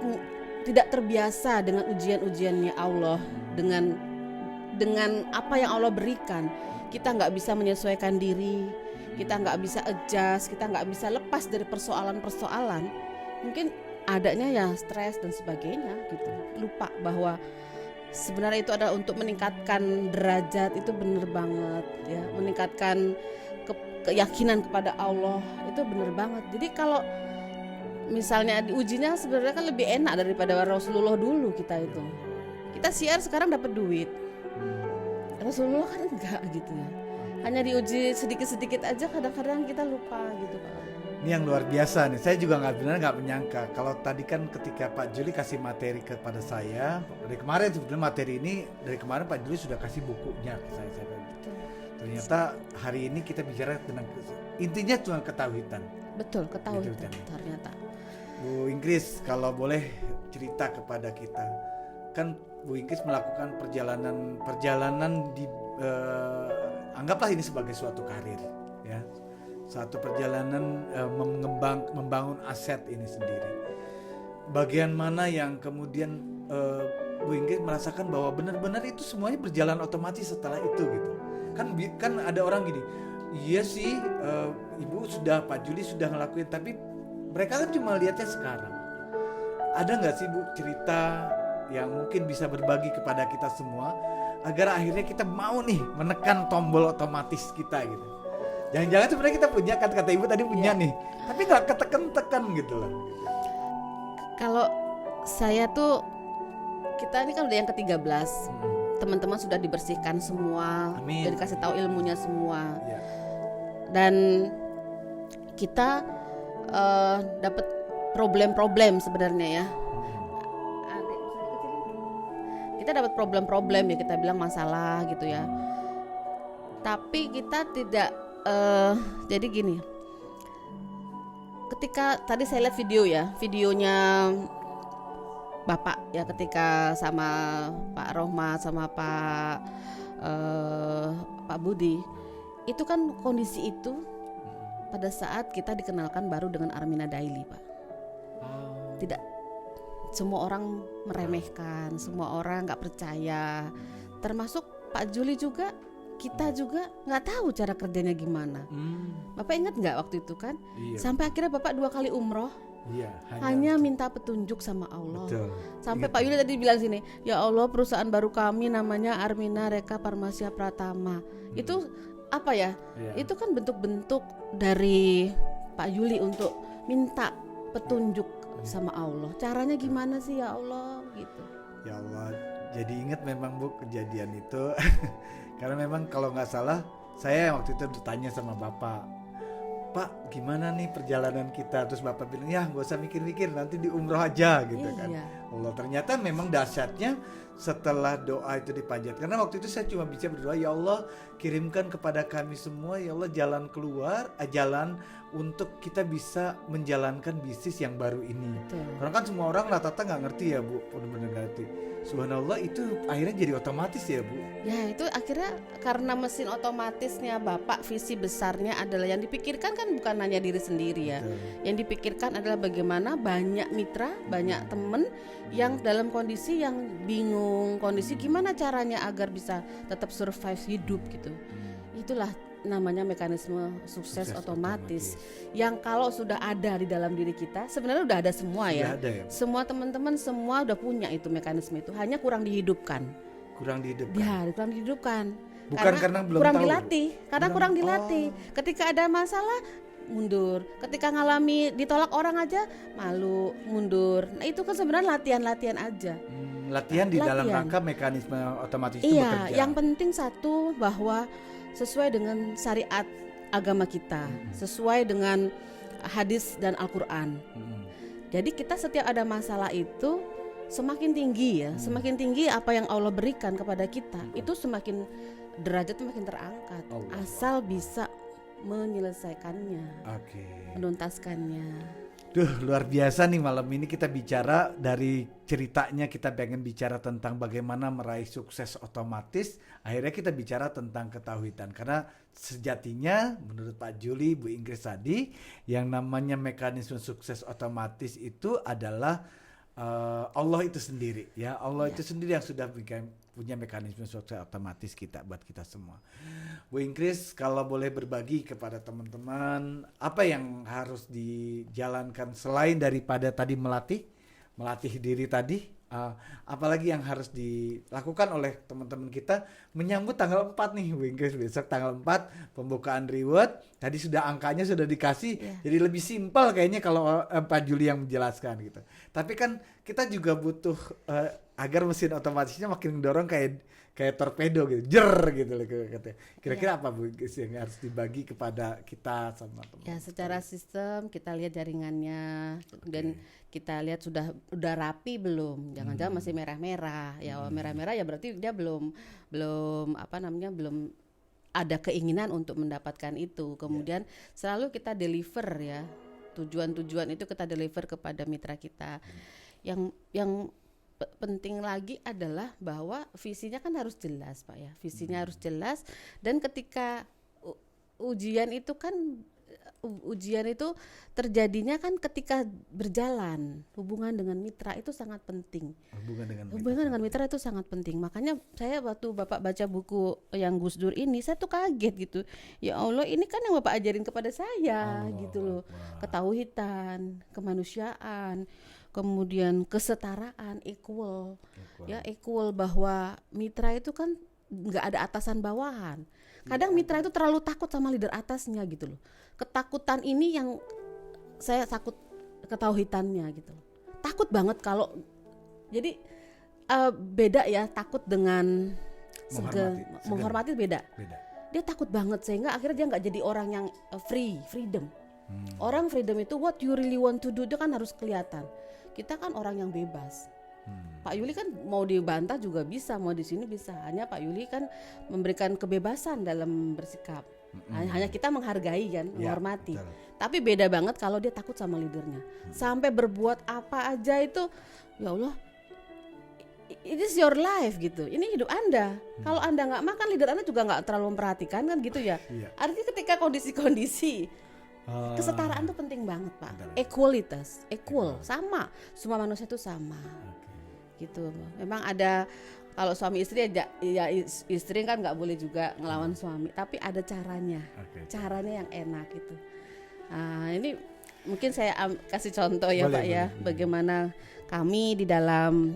tidak terbiasa dengan ujian-ujiannya Allah, dengan apa yang Allah berikan, kita nggak bisa menyesuaikan diri, kita nggak bisa adjust, kita nggak bisa lepas dari persoalan-persoalan, mungkin adanya ya stres dan sebagainya gitu. Lupa bahwa sebenarnya itu adalah untuk meningkatkan derajat, itu benar banget ya, meningkatkan keyakinan kepada Allah, itu benar banget. Jadi kalau misalnya diujinya sebenarnya kan lebih enak daripada Rasulullah dulu. Kita siar sekarang dapat duit, Rasulullah kan enggak gitu ya, hanya diuji sedikit-sedikit aja, kadang-kadang kita lupa gitu Pak. Ini yang luar biasa nih, saya juga nggak menyangka. Kalau tadi kan ketika Pak Juli kasih materi kepada saya, dari kemarin sebetulnya materi ini, dari kemarin Pak Juli sudah kasih bukunya ke saya. Ternyata hari ini kita bicara tentang intinya cuma ketawitan. Betul, ketawitan ternyata. Bu Ingkris, kalau boleh cerita kepada kita, kan Bu Ingkris melakukan perjalanan di anggaplah ini sebagai suatu karir, ya, satu perjalanan membangun aset ini sendiri. Bagian mana yang kemudian Bu Ingkris merasakan bahwa benar-benar itu semuanya berjalan otomatis setelah itu gitu? Kan ada orang gini, iya sih, Ibu sudah, Pak Juli sudah ngelakuin, tapi mereka kan cuma lihatnya sekarang. Ada nggak sih Bu cerita yang mungkin bisa berbagi kepada kita semua agar akhirnya kita mau nih menekan tombol otomatis kita gitu? Jangan-jangan sebenarnya kita punya, kan kata Ibu tadi punya nih, tapi nggak ketekan-tekan gitu loh. Kalau saya tuh, kita ini kan udah yang ke-13. Teman-teman sudah dibersihkan semua, sudah dikasih tahu ilmunya semua, dan kita dapat problem-problem sebenarnya ya. Kita dapat problem-problem ya, kita bilang masalah gitu ya. Tapi kita tidak, jadi gini. Ketika tadi saya lihat videonya Bapak ya, ketika sama Pak Rohmat sama Pak Budi, itu kan kondisi itu pada saat kita dikenalkan baru dengan Armina Daily, Pak. Tidak semua orang meremehkan, semua orang nggak percaya, termasuk Pak Juli juga. Kita juga nggak tahu cara kerjanya gimana. Bapak ingat nggak waktu itu kan? Iya. Sampai akhirnya Bapak 2 kali umroh. Iya, hanya minta petunjuk sama Allah. Betul. Sampai Pak Yuli tadi bilang sini, ya Allah, perusahaan baru kami namanya Armina Reka Parmasya Pratama. Itu apa ya? Itu kan bentuk-bentuk dari Pak Yuli untuk minta petunjuk sama Allah. Caranya gimana sih ya Allah gitu. Ya Allah, jadi ingat memang Bu kejadian itu. Karena memang kalau nggak salah saya waktu itu bertanya sama Bapak, Pak, gimana nih perjalanan kita? Terus Bapak bilang, ya gak usah mikir-mikir, nanti di umroh aja gitu kan. Allah, ternyata memang dahsyatnya setelah doa itu dipanjatkan. Karena waktu itu saya cuma bisa berdoa, ya Allah kirimkan kepada kami semua, ya Allah jalan keluar, jalan untuk kita bisa menjalankan bisnis yang baru ini. Karena kan semua orang rata-rata gak ngerti ya Bu, benar-benar gak ngerti. Subhanallah, itu akhirnya jadi otomatis ya Bu. Ya itu akhirnya karena mesin otomatisnya Bapak, visi besarnya adalah yang dipikirkan kan bukan hanya diri sendiri ya. Yang dipikirkan adalah bagaimana banyak mitra, banyak teman yang dalam kondisi yang bingung, kondisi gimana caranya agar bisa tetap survive hidup gitu. Itulah namanya mekanisme sukses otomatis yang kalau sudah ada di dalam diri kita, sebenarnya udah ada semua ya. Semua teman-teman semua udah punya itu mekanisme itu, hanya kurang dihidupkan. Kurang dihidupkan. Bukan karena belum kurang tahu. Dilatih, karena kurang dilatih. Ketika ada masalah mundur, ketika ngalami ditolak orang aja malu, mundur. Nah, itu kan sebenarnya latihan-latihan aja. Latihan di dalam rangka mekanisme otomatis itu bekerja. Iya, yang penting satu bahwa sesuai dengan syariat agama kita, sesuai dengan hadis dan Al-Quran. Jadi kita setiap ada masalah itu semakin tinggi ya, semakin tinggi apa yang Allah berikan kepada kita, itu semakin derajat makin terangkat. Asal bisa menyelesaikannya, Oke. menuntaskannya. Duh, luar biasa nih malam ini kita bicara dari ceritanya, kita pengen bicara tentang bagaimana meraih sukses otomatis. Akhirnya kita bicara tentang ketauhidan, karena sejatinya menurut Pak Juli, Bu Inggris tadi, yang namanya mekanisme sukses otomatis itu adalah Allah itu sendiri, ya. Allah itu sendiri yang sudah punya mekanisme sukses otomatis buat kita semua. Bu Inggris, kalau boleh berbagi kepada teman-teman, apa yang harus dijalankan selain daripada tadi melatih diri tadi, apalagi yang harus dilakukan oleh teman-teman kita menyambut tanggal 4 nih, Bu Inggris, besok tanggal 4 pembukaan reward. Tadi sudah angkanya sudah dikasih, jadi lebih simpel kayaknya kalau Pak Juli yang menjelaskan gitu. Tapi kan kita juga butuh agar mesin otomatisnya makin dorong kayak torpedo gitu, gitu loh katanya. Kira-kira apa Bu Inggris yang harus dibagi kepada kita sama teman-teman? Ya, secara sistem kita lihat jaringannya, dan kita lihat udah rapi belum, jangan-jangan masih merah-merah. Ya merah-merah ya berarti dia belum ada keinginan untuk mendapatkan itu. Kemudian selalu kita deliver ya, tujuan-tujuan itu kita deliver kepada mitra kita. Yang penting lagi adalah bahwa visinya kan harus jelas, Pak ya. Visinya harus jelas, dan ketika ujian itu terjadinya kan ketika berjalan. Hubungan dengan mitra itu sangat penting. Hubungan dengan mitra itu sangat penting. Makanya saya waktu Bapak baca buku yang Gus Dur ini, saya tuh kaget gitu. Ya Allah, ini kan yang Bapak ajarin kepada saya gitu loh. Ketauhidan, kemanusiaan, kemudian kesetaraan, equal. Ya, equal, bahwa mitra itu kan nggak ada atasan bawahan. Kadang mitra itu terlalu takut sama leader atasnya gitu loh. Ketakutan ini yang saya takut ketauhidannya gitu. Takut banget kalau jadi beda ya, takut dengan menghormati beda. Dia takut banget sehingga akhirnya dia nggak jadi orang yang freedom. Orang freedom itu what you really want to do itu kan harus kelihatan. Kita kan orang yang bebas. Pak Yuli kan mau dibantah juga bisa, mau di sini bisa. Hanya Pak Yuli kan memberikan kebebasan dalam bersikap. Hanya kita menghargai kan, menghormati. Tapi beda banget kalau dia takut sama leadernya. Sampai berbuat apa aja itu, ya Allah, it is your life gitu. Ini hidup Anda. Kalau Anda nggak makan, leader Anda juga nggak terlalu memperhatikan kan gitu ya. Artinya ketika kondisi-kondisi kesetaraan itu penting banget, Pak. Equalitas, equal, sama. Semua manusia itu sama. Gitu. Memang ada, kalau suami istri ya istri kan nggak boleh juga ngelawan suami, tapi ada caranya. Caranya yang enak gitu. Nah, ini mungkin saya kasih contoh ya, Pak ya, bagaimana kami di dalam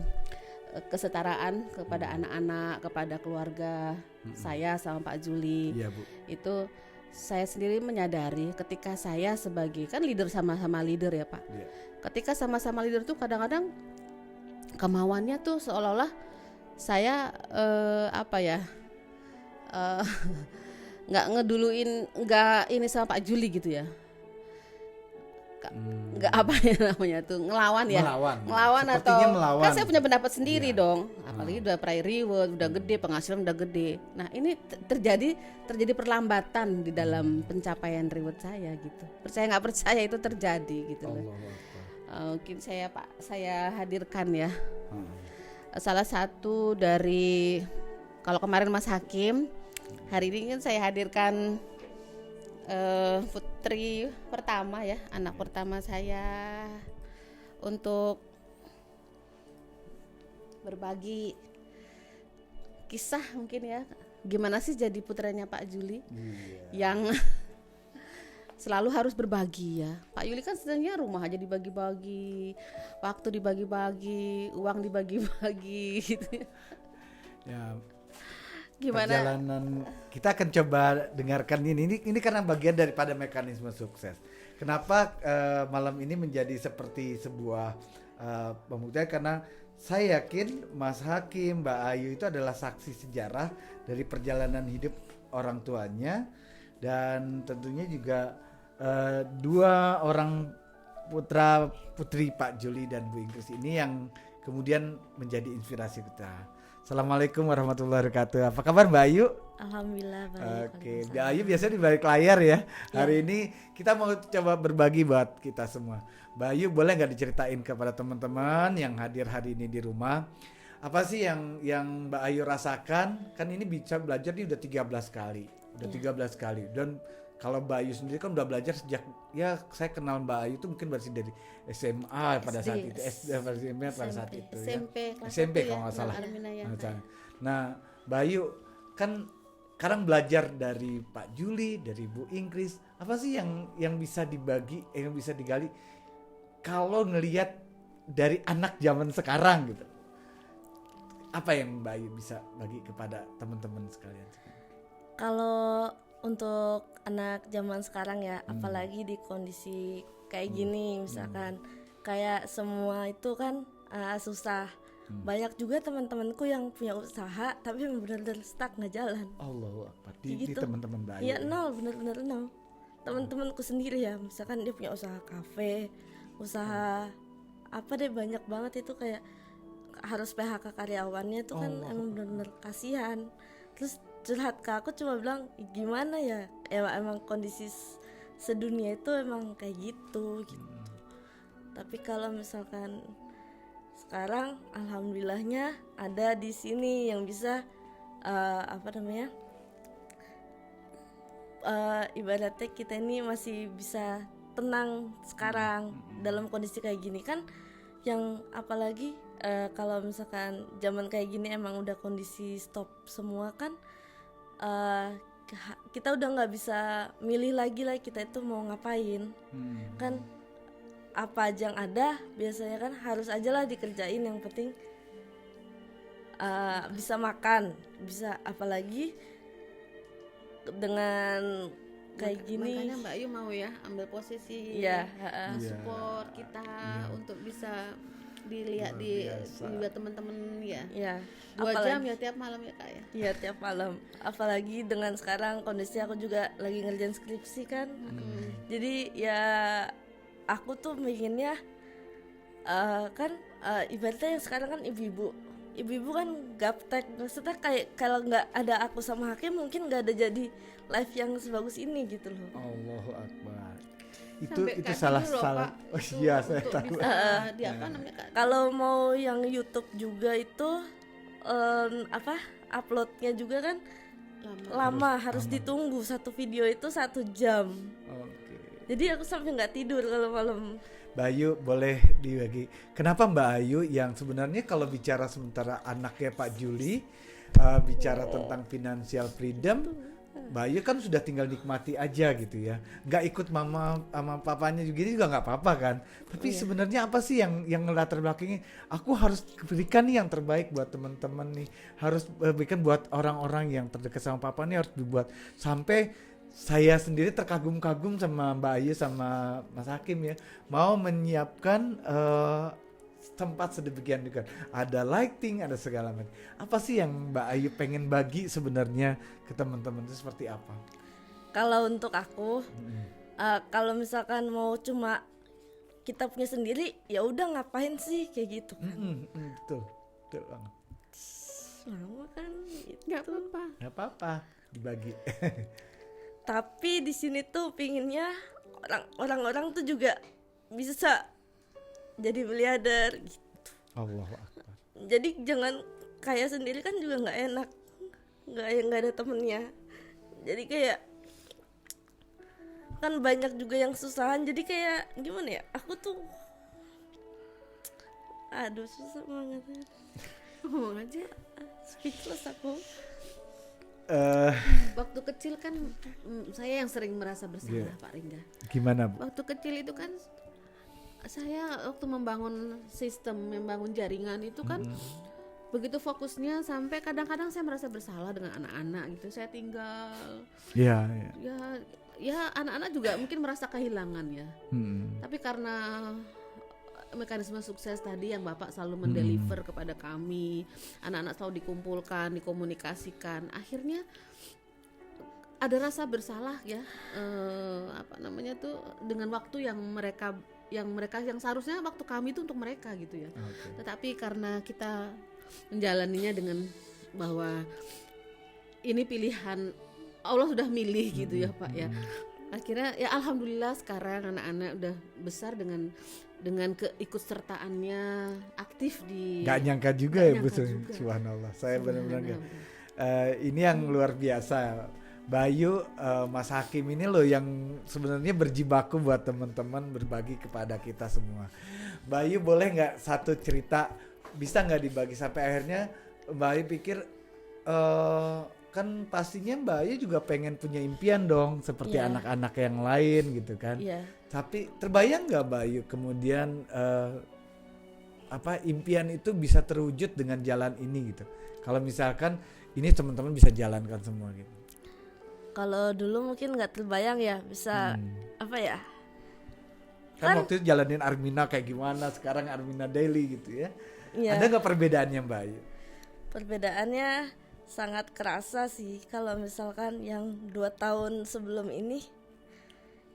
kesetaraan kepada anak-anak, kepada keluarga saya sama Pak Juli. Bu. Itu saya sendiri menyadari ketika saya sebagai kan leader, sama-sama leader ya Pak. Ketika sama-sama leader tuh kadang-kadang kemauannya tuh seolah-olah saya nggak ngeduluin, nggak ini sama Pak Juli gitu ya, nggak apa ya namanya tuh, ngelawan atau melawan. Kan saya punya pendapat sendiri dong, apalagi udah peraih reward, udah gede, penghasilan udah gede. Nah ini terjadi perlambatan di dalam pencapaian reward saya gitu. Percaya nggak percaya itu terjadi gitu loh. Mungkin saya hadirkan ya salah satu dari, kalau kemarin Mas Hakim, hari ini kan saya hadirkan putri pertama ya, anak pertama saya, untuk berbagi kisah mungkin ya, gimana sih jadi putranya Pak Juli yang selalu harus berbagi ya. Pak Yuli kan sebenarnya rumah aja dibagi-bagi, waktu dibagi-bagi, uang dibagi-bagi gitu. Ya. Gimana? Perjalanan kita akan coba dengarkan ini karena bagian daripada mekanisme sukses. Kenapa malam ini menjadi seperti sebuah pembuktian, karena saya yakin Mas Hakim, Mbak Ayu itu adalah saksi sejarah dari perjalanan hidup orang tuanya, dan tentunya juga dua orang putra putri Pak Juli dan Bu Inggris ini yang kemudian menjadi inspirasi kita. Assalamualaikum warahmatullahi wabarakatuh. Apa kabar Mbak Ayu? Alhamdulillah baik. Oke, Mbak Ayu biasanya di balik layar ya. Hari ini kita mau coba berbagi buat kita semua. Mbak Ayu boleh nggak diceritain kepada teman-teman yang hadir hari ini di rumah, apa sih yang Mbak Ayu rasakan? Kan ini bisa belajar nih udah 13 kali. Udah 13 kali. Dan kalau Mbak Ayu sendiri kan udah belajar sejak, ya saya kenal Mbak Ayu itu mungkin masih dari SMA pada saat itu, SMP pada saat itu SMP kalau nggak salah. Nah, Mbak Ayu kan sekarang belajar dari Pak Juli, dari Bu Ingkris, apa sih yang bisa dibagi, yang bisa digali kalau ngelihat dari anak zaman sekarang gitu? Apa yang Mbak Ayu bisa bagi kepada teman-teman sekalian? Kalau untuk anak zaman sekarang ya, apalagi di kondisi kayak gini, misalkan kayak semua itu kan susah. Banyak juga teman-temanku yang punya usaha tapi benar-benar stuck nggak jalan. Allahu Akbar. Di Gitu. teman-teman Mbak Ayu. Iya nol, benar-benar nol. Teman-temanku sendiri ya, misalkan dia punya usaha kafe, usaha apa deh, banyak banget itu kayak harus PHK karyawannya itu kan emang benar-benar kasihan. Terus curhat ke aku cuma bilang gimana ya, emang kondisi sedunia itu emang kayak gitu. Tapi kalau misalkan sekarang alhamdulillahnya ada di sini yang bisa ibaratnya kita ini masih bisa tenang sekarang dalam kondisi kayak gini kan, yang apalagi kalau misalkan zaman kayak gini emang udah kondisi stop semua kan, kita udah nggak bisa milih lagi lah kita itu mau ngapain. Kan apa aja yang ada biasanya kan harus aja lah dikerjain, yang penting bisa makan, bisa, apalagi dengan kayak gini. Makanya Mbak Ayu mau ya ambil posisi support kita untuk bisa dilihat buat teman-teman ya. Iya. 2 jam ya tiap malam ya Kak ya. Iya tiap malam. Apalagi dengan sekarang kondisi aku juga lagi ngerjain skripsi kan. Jadi ya aku tuh pengennya ibaratnya yang sekarang kan ibu-ibu kan gaptek, maksudnya kayak kalau nggak ada aku sama Hakim mungkin nggak ada jadi live yang sebagus ini gitu loh. Allahu Akbar. Sampai Itu kayak salah dulu loh, salah. Pak. Oh iya, saya Untuk tahu. bisa di apa namanya Kak? Kalau mau yang YouTube juga itu uploadnya juga kan lama, harus ditunggu, satu video itu 1 jam. Oke. Jadi aku sampai nggak tidur kalau malam. Mbak Ayu boleh dibagi. Kenapa Mbak Ayu yang sebenarnya kalau bicara sementara anaknya Pak Juli bicara tentang financial freedom, Mbak Ayu kan sudah tinggal nikmati aja gitu ya, nggak ikut mama sama papanya juga nggak apa-apa kan. Tapi sebenarnya apa sih yang latar belakangnya? Aku harus berikan nih yang terbaik buat teman-teman nih, harus berikan buat orang-orang yang terdekat sama papa nih, harus dibuat. Sampai saya sendiri terkagum-kagum sama Mbak Ayu sama Mas Hakim ya, mau menyiapkan tempat sedemikian juga, ada lighting, ada segala macam. Apa sih yang Mbak Ayu pengen bagi sebenarnya ke teman-teman itu seperti apa? Kalau untuk aku, kalau misalkan mau cuma kita punya sendiri, ya udah ngapain sih kayak gitu kan? Betul banget. Lama kan? Gitu. Nggak apa-apa. Dibagi. Tapi di sini tuh pinginnya orang-orang tuh juga bisa jadi miliarder gitu. Allahu Akbar. Jadi jangan kaya sendiri kan juga nggak enak, nggak ada temennya. Jadi kayak kan banyak juga yang susahan. Jadi kayak gimana ya? Aku tuh, aduh susah banget. Ngomong aja. Speechless aku. Waktu kecil kan saya yang sering merasa bersalah Pak Ringga. Gimana Bu? Waktu kecil itu kan saya waktu membangun sistem, membangun jaringan itu kan begitu fokusnya sampai kadang-kadang saya merasa bersalah dengan anak-anak gitu. Saya tinggal. Ya anak-anak juga mungkin merasa kehilangan ya. Tapi karena mekanisme sukses tadi yang Bapak selalu mendeliver kepada kami, anak-anak selalu dikumpulkan, dikomunikasikan, akhirnya ada rasa bersalah ya, dengan waktu yang mereka yang seharusnya waktu kami itu untuk mereka gitu ya. Tetapi karena kita menjalaninya dengan bahwa ini pilihan Allah sudah milih gitu ya Pak ya. Akhirnya ya alhamdulillah sekarang anak-anak udah besar dengan keikutsertaannya aktif di. Gak nyangka juga Gak ya Bu, nyangka juga. subhanallah. Saya benar-benar Subhanallah. ini yang luar biasa. Bayu, Mas Hakim ini loh yang sebenarnya berjibaku buat teman-teman berbagi kepada kita semua. Bayu boleh nggak satu cerita, bisa nggak dibagi sampai akhirnya Bayu pikir kan pastinya Bayu juga pengen punya impian dong seperti Iya. anak-anak yang lain gitu kan. Iya. Tapi terbayang nggak Bayu kemudian impian itu bisa terwujud dengan jalan ini gitu. Kalau misalkan ini teman-teman bisa jalankan semua gitu. Kalau dulu mungkin nggak terbayang ya bisa apa ya? Kan waktu itu jalanin Armina kayak gimana, sekarang Armina Daily gitu ya. Iya. Ada nggak perbedaannya Mbak Ayu? Perbedaannya sangat kerasa sih. Kalau misalkan yang 2 tahun sebelum ini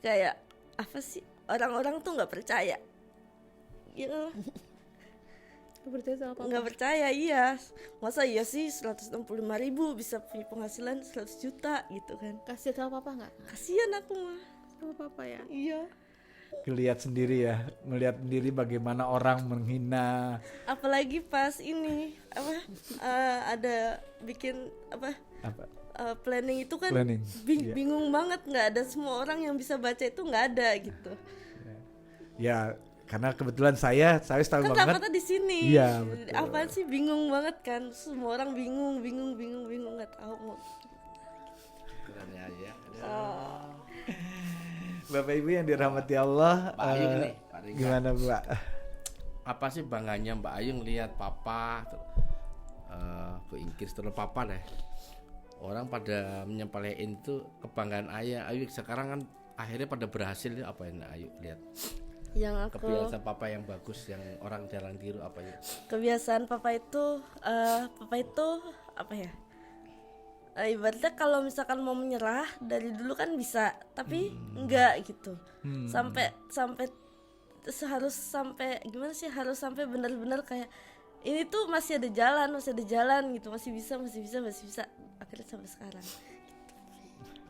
kayak apa sih, orang-orang tuh nggak percaya. Ya, nggak percaya, iya. Masa iya sih 165.000 bisa punya penghasilan 100 juta gitu kan. Kasihan sama papa nggak? Kasihan aku mah. Sama papa ya. Iya. Lihat sendiri ya, melihat sendiri bagaimana orang menghina. Apalagi pas ini ada bikin planning itu kan Planning, iya. bingung banget, nggak ada semua orang yang bisa baca itu, nggak ada gitu. Ya, karena kebetulan saya tahu Kan banget. dapatnya di sini. Iya, betul. Apaan sih, bingung banget kan, semua orang bingung nggak tahu mau. Keren ya. Bapak Ibu yang dirahmati Allah, Mbak Ayu nih, Pak Ringga. gimana Mbak? Apa sih bangganya Mbak Ayu ngelihat papa Bu Ingkris terus papa deh. Orang pada menyepelein itu kebanggaan ayah. Ayu sekarang kan akhirnya pada berhasil, apa yang Ayu lihat? Yang aku Kebiasaan papa yang bagus yang orang jarang tiru apa ya? kebiasaan papa itu apa ya? Ibaratnya kalau misalkan mau menyerah dari dulu kan bisa, tapi enggak gitu. Sampai harus sampai gimana sih? Harus sampai benar-benar kayak ini tuh masih ada jalan gitu, masih bisa. Akhirnya sampai sekarang. Gitu.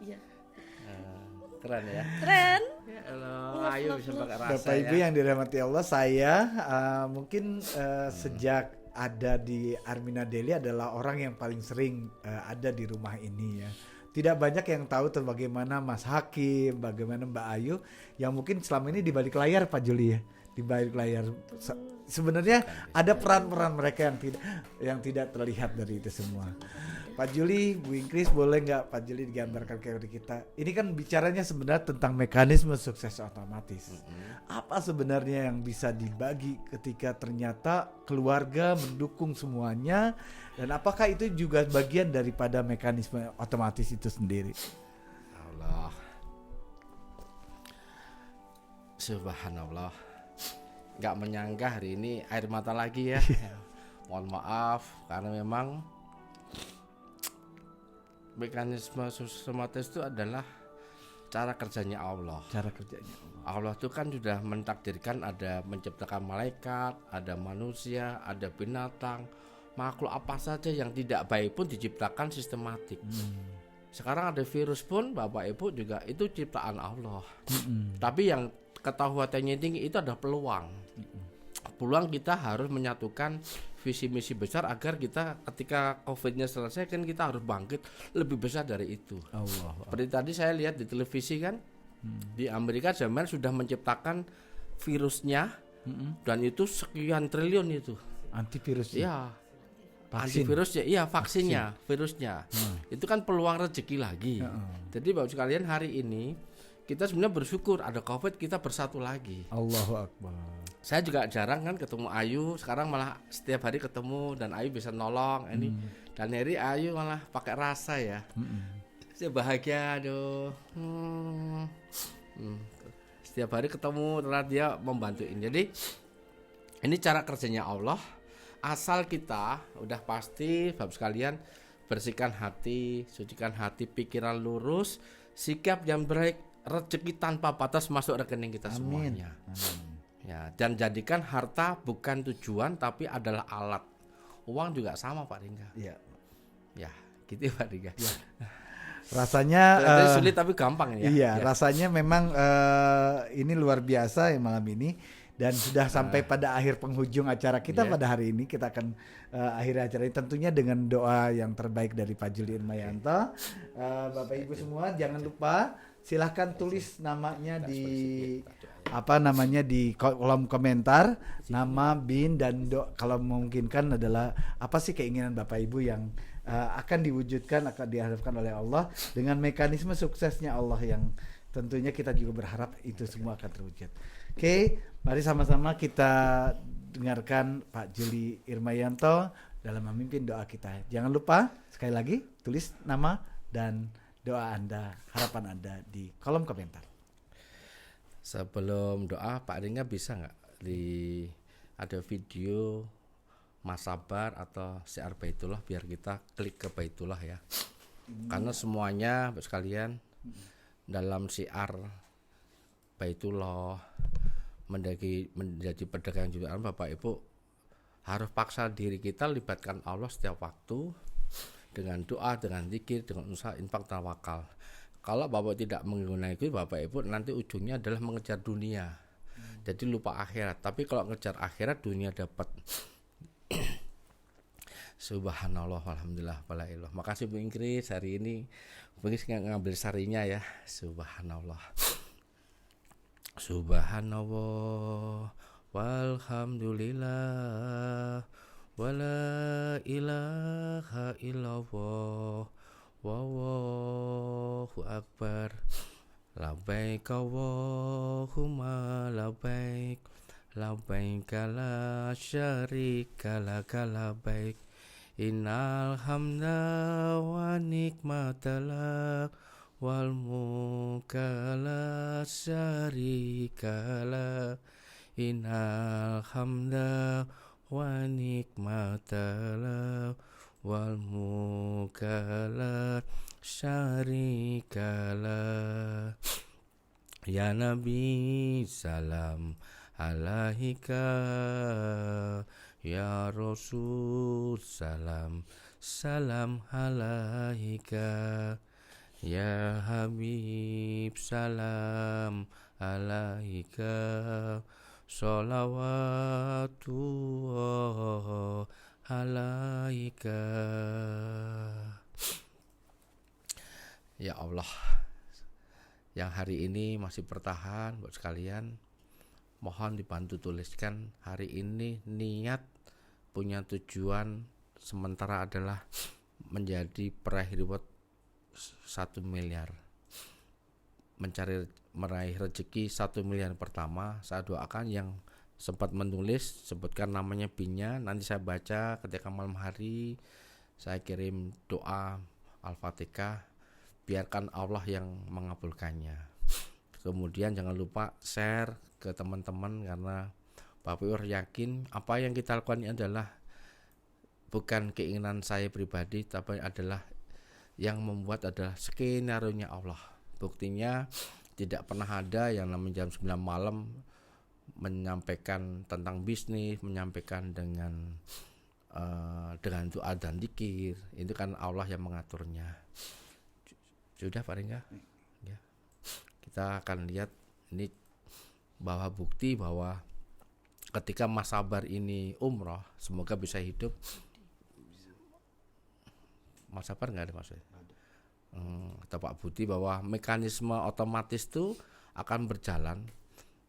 Iya. Keren ya. Keren. Ya Allah, Ayu bisa pakai rasa Bapak Ibu ya. yang dirahmati Allah, saya mungkin sejak ada di Armina Daily adalah orang yang paling sering ada di rumah ini ya. Tidak banyak yang tahu tentang bagaimana Mas Hakim, bagaimana Mbak Ayu yang mungkin selama ini di balik layar Pak Juli ya. Di balik layar sebenarnya ada peran-peran mereka yang tidak terlihat dari itu semua. Pak Juli, Bu Ingkris, boleh nggak Pak Juli digambarkan ke kita? Ini kan bicaranya sebenarnya tentang mekanisme sukses otomatis. Apa sebenarnya yang bisa dibagi ketika ternyata keluarga mendukung semuanya, dan apakah itu juga bagian daripada mekanisme otomatis itu sendiri? Allah. Subhanallah. Nggak menyangka hari ini air mata lagi ya. Mohon maaf karena memang mekanisme sukses otomatis itu adalah cara kerjanya Allah. Allah itu kan sudah mentakdirkan ada menciptakan malaikat, ada manusia, ada binatang, makhluk apa saja yang tidak baik pun diciptakan sistematik. Sekarang ada virus pun Bapak Ibu juga itu ciptaan Allah. Tapi yang ketahuannya tinggi itu ada peluang. Peluang kita harus menyatukan visi misi besar agar kita ketika COVID-nya selesai kan kita harus bangkit lebih besar dari itu. Allah. Seperti tadi saya lihat di televisi kan, di Amerika zaman sudah menciptakan virusnya dan itu sekian triliun itu. Antivirus. Iya. Vaksin. Antivirusnya, iya vaksinnya, virusnya. Itu kan peluang rezeki lagi. Jadi Bapak sekalian hari ini kita sebenarnya bersyukur ada COVID, kita bersatu lagi. Allahu Akbar. Saya juga jarang kan ketemu Ayu, sekarang malah setiap hari ketemu dan Ayu bisa nolong ini. Dan hari Ayu malah pakai rasa ya. Saya bahagia aduh. Setiap hari ketemu ternyata dia membantuin. Jadi ini cara kerjanya Allah. Asal kita udah pasti Bapak sekalian bersihkan hati, sucikan hati, pikiran lurus, sikap yang baik, rezeki tanpa batas masuk rekening kita semuanya. Ya, dan jadikan harta bukan tujuan tapi adalah alat uang juga sama Pak Ringga. Iya. Ya, gitu Pak Ringga. Ya. Rasanya Kelihatannya sulit tapi gampang ya. Iya, Ya. rasanya memang ini luar biasa ya malam ini. Dan sudah sampai pada akhir penghujung acara kita pada hari ini. Kita akan akhiri acara ini tentunya dengan doa yang terbaik dari Pak Juli Irmayanto. Bapak Ibu semua jangan lupa silahkan tulis namanya di di kolom komentar, nama, bin, dan kalau memungkinkan adalah apa sih keinginan Bapak Ibu yang akan diwujudkan, akan diharapkan oleh Allah dengan mekanisme suksesnya Allah yang tentunya kita juga berharap itu semua akan terwujud. Oke, mari sama-sama kita dengarkan Pak Juli Irmayanto dalam memimpin doa kita. Jangan lupa sekali lagi tulis nama dan doa Anda, harapan Anda di kolom komentar. Sebelum doa Pak Ringga bisa nggak ada video Mas Sabar atau Syiar Baitullah biar kita klik ke Baitullah ya. Karena semuanya sekalian dalam syiar Baitullah menjadi pedagang juga Bapak Ibu harus paksa diri kita libatkan Allah setiap waktu dengan doa, dengan zikir, dengan usaha, infak, tawakal. Kalau Bapak tidak menggunakan itu Bapak Ibu nanti ujungnya adalah mengejar dunia. Jadi lupa akhirat. Tapi kalau ngejar akhirat dunia dapat. Subhanallah, alhamdulillah, wala ilah. Makasih Bu Ingrid hari ini. Bu Ingrid ngambil sarinya ya. Subhanallah. Subhanallah walhamdulillah wala ilaha illallah wallahu akbar. Labbaik Allahumma labbaik labbaik la syarika laka labbaik innal hamda wa nikmata lak wal mulka la syarika lak innal hamda wa nikmata lak wal mulka la syarika lak. Ya Nabi salam alaika, ya Rasul salam salam alaika, ya Habib salam alaika, sholawatullah alaika. Ya Allah, yang hari ini masih bertahan buat sekalian, mohon dibantu tuliskan hari ini niat punya tujuan sementara adalah menjadi peraih reward 1 miliar, meraih rezeki 1 miliar pertama. Saya doakan yang sempat menulis sebutkan namanya binnya, nanti saya baca ketika malam hari, saya kirim doa Al-Fatihah, biarkan Allah yang mengabulkannya. Kemudian jangan lupa share ke teman-teman karena Bapak Ibu yakin apa yang kita lakukan ini adalah bukan keinginan saya pribadi, tapi adalah yang membuat adalah skenario-nya Allah. Buktinya tidak pernah ada yang namanya jam 9 malam menyampaikan tentang bisnis, menyampaikan dengan doa dan zikir. Itu kan Allah yang mengaturnya. Sudah Pak Ringga ya. Kita akan lihat ini bahwa bukti bahwa ketika Mas Sabar ini umroh, semoga bisa hidup. Mas Sabar nggak ada maksudnya. Kata Pak Budi bahwa mekanisme otomatis itu akan berjalan.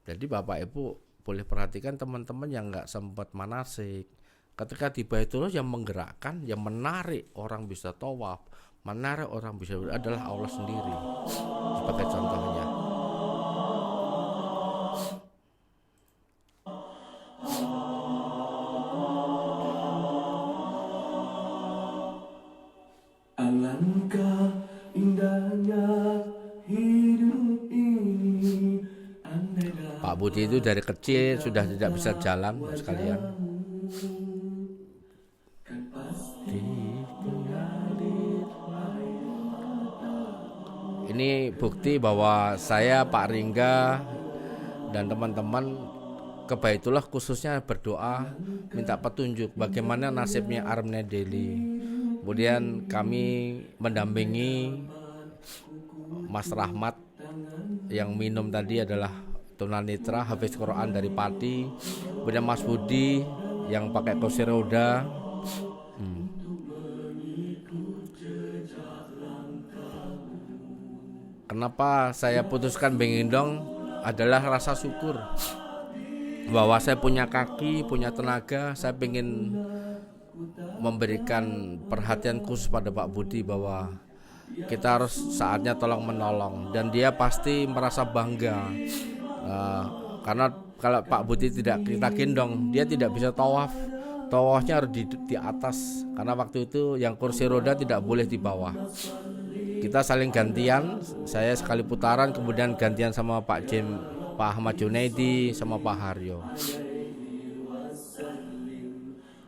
Jadi Bapak Ibu boleh perhatikan teman-teman yang nggak sempat manasik, ketika di Baitullah yang menggerakkan, yang menarik orang bisa tawaf, menarik orang bisa adalah Allah sendiri. Sebagai contohnya. Alangkah indahnya hidup ini. Pak Budi itu dari kecil sudah tidak bisa jalan sekalian. Ini bukti bahwa saya, Pak Ringga, dan teman-teman ke Baitullah khususnya berdoa minta petunjuk bagaimana nasibnya Armina Daily. Kemudian kami mendampingi Mas Rahmat yang minum tadi adalah tunanetra hafiz Quran dari Pati. Kemudian Mas Budi yang pakai kursi roda. Kenapa saya putuskan Bengendong adalah rasa syukur bahwa saya punya kaki, punya tenaga. Saya ingin memberikan perhatian khusus pada Pak Budi bahwa kita harus saatnya tolong menolong, dan dia pasti merasa bangga karena kalau Pak Budi tidak kita gendong dia tidak bisa tawaf. Tawafnya harus di atas karena waktu itu yang kursi roda tidak boleh di bawah. Kita saling gantian, saya sekali putaran kemudian gantian sama Pak Ahmad Junaidi sama Pak Haryo.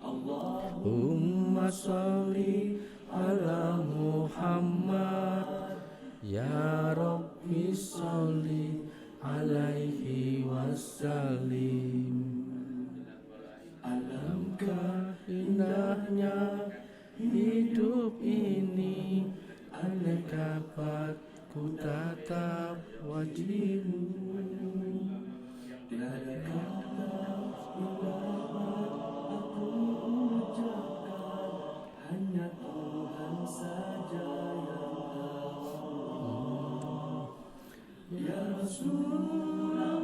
Allahumma sholli ala Muhammad ya Rabbi sholli alaihi wasallim. Alangkah indahnya hidup ini, andai dapat ku tatap wajhmu. Tiada kata aku ucapkan, hanya Tuhan saja yang tahu. Ya Rasulullah,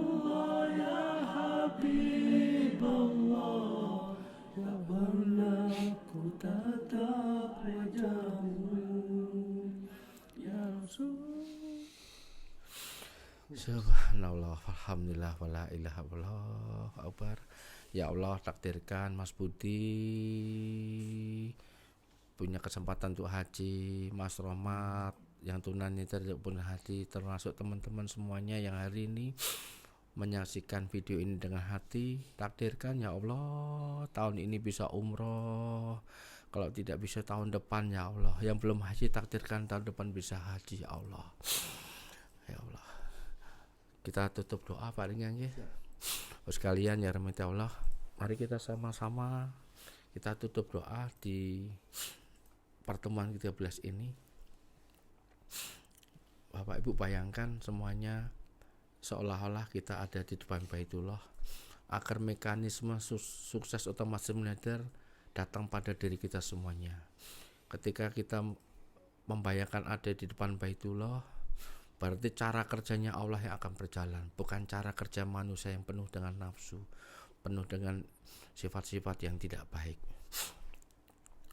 ya Habibullah, tak pernah ku tatap wajahmu. Ya Rasul. Subhanallah, alhamdulillah, wala ilaha illallah, akbar. Ya Allah, takdirkan Mas Budi punya kesempatan untuk haji, Mas Rohmat yang tunanetra pun haji, termasuk teman-teman semuanya yang hari ini menyaksikan video ini dengan hati. Takdirkan ya Allah tahun ini bisa umroh, kalau tidak bisa tahun depan ya Allah. Yang belum haji takdirkan tahun depan bisa haji ya Allah. Ya Allah, kita tutup doa palingan ya. Sekalian ya rahmat Allah, mari kita sama-sama kita tutup doa di pertemuan ke-13 ini. Bapak Ibu bayangkan semuanya seolah-olah kita ada di depan Baitullah, agar mekanisme sukses otomatis militer datang pada diri kita semuanya. Ketika kita membayangkan ada di depan Baitullah, berarti cara kerjanya Allah yang akan berjalan, bukan cara kerja manusia yang penuh dengan nafsu, penuh dengan sifat-sifat yang tidak baik.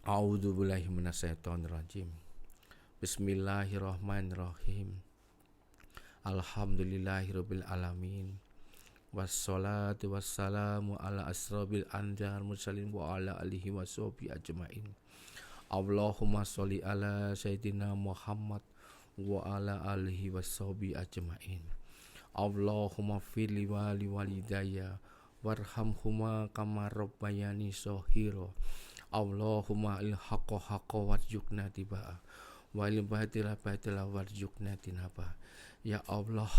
A'udzubillahi minasyaitonirrajim. Bismillahirrahmanirrahim. Alhamdulillahirabbil alamin. Wassalatu wassalamu ala asrobil anjar mursalin wa ala alihi washabihi ajmain. Allahumma sholli ala sayyidina Muhammad wa ala alihi washabihi ajmain. Allahumma fili wali walidayya warhamhuma kama rabbayani shaghira. Allahumma il haqqa haqqa warzuqna tibaa wal batila batila warzuqna tinaba. Ya Allah,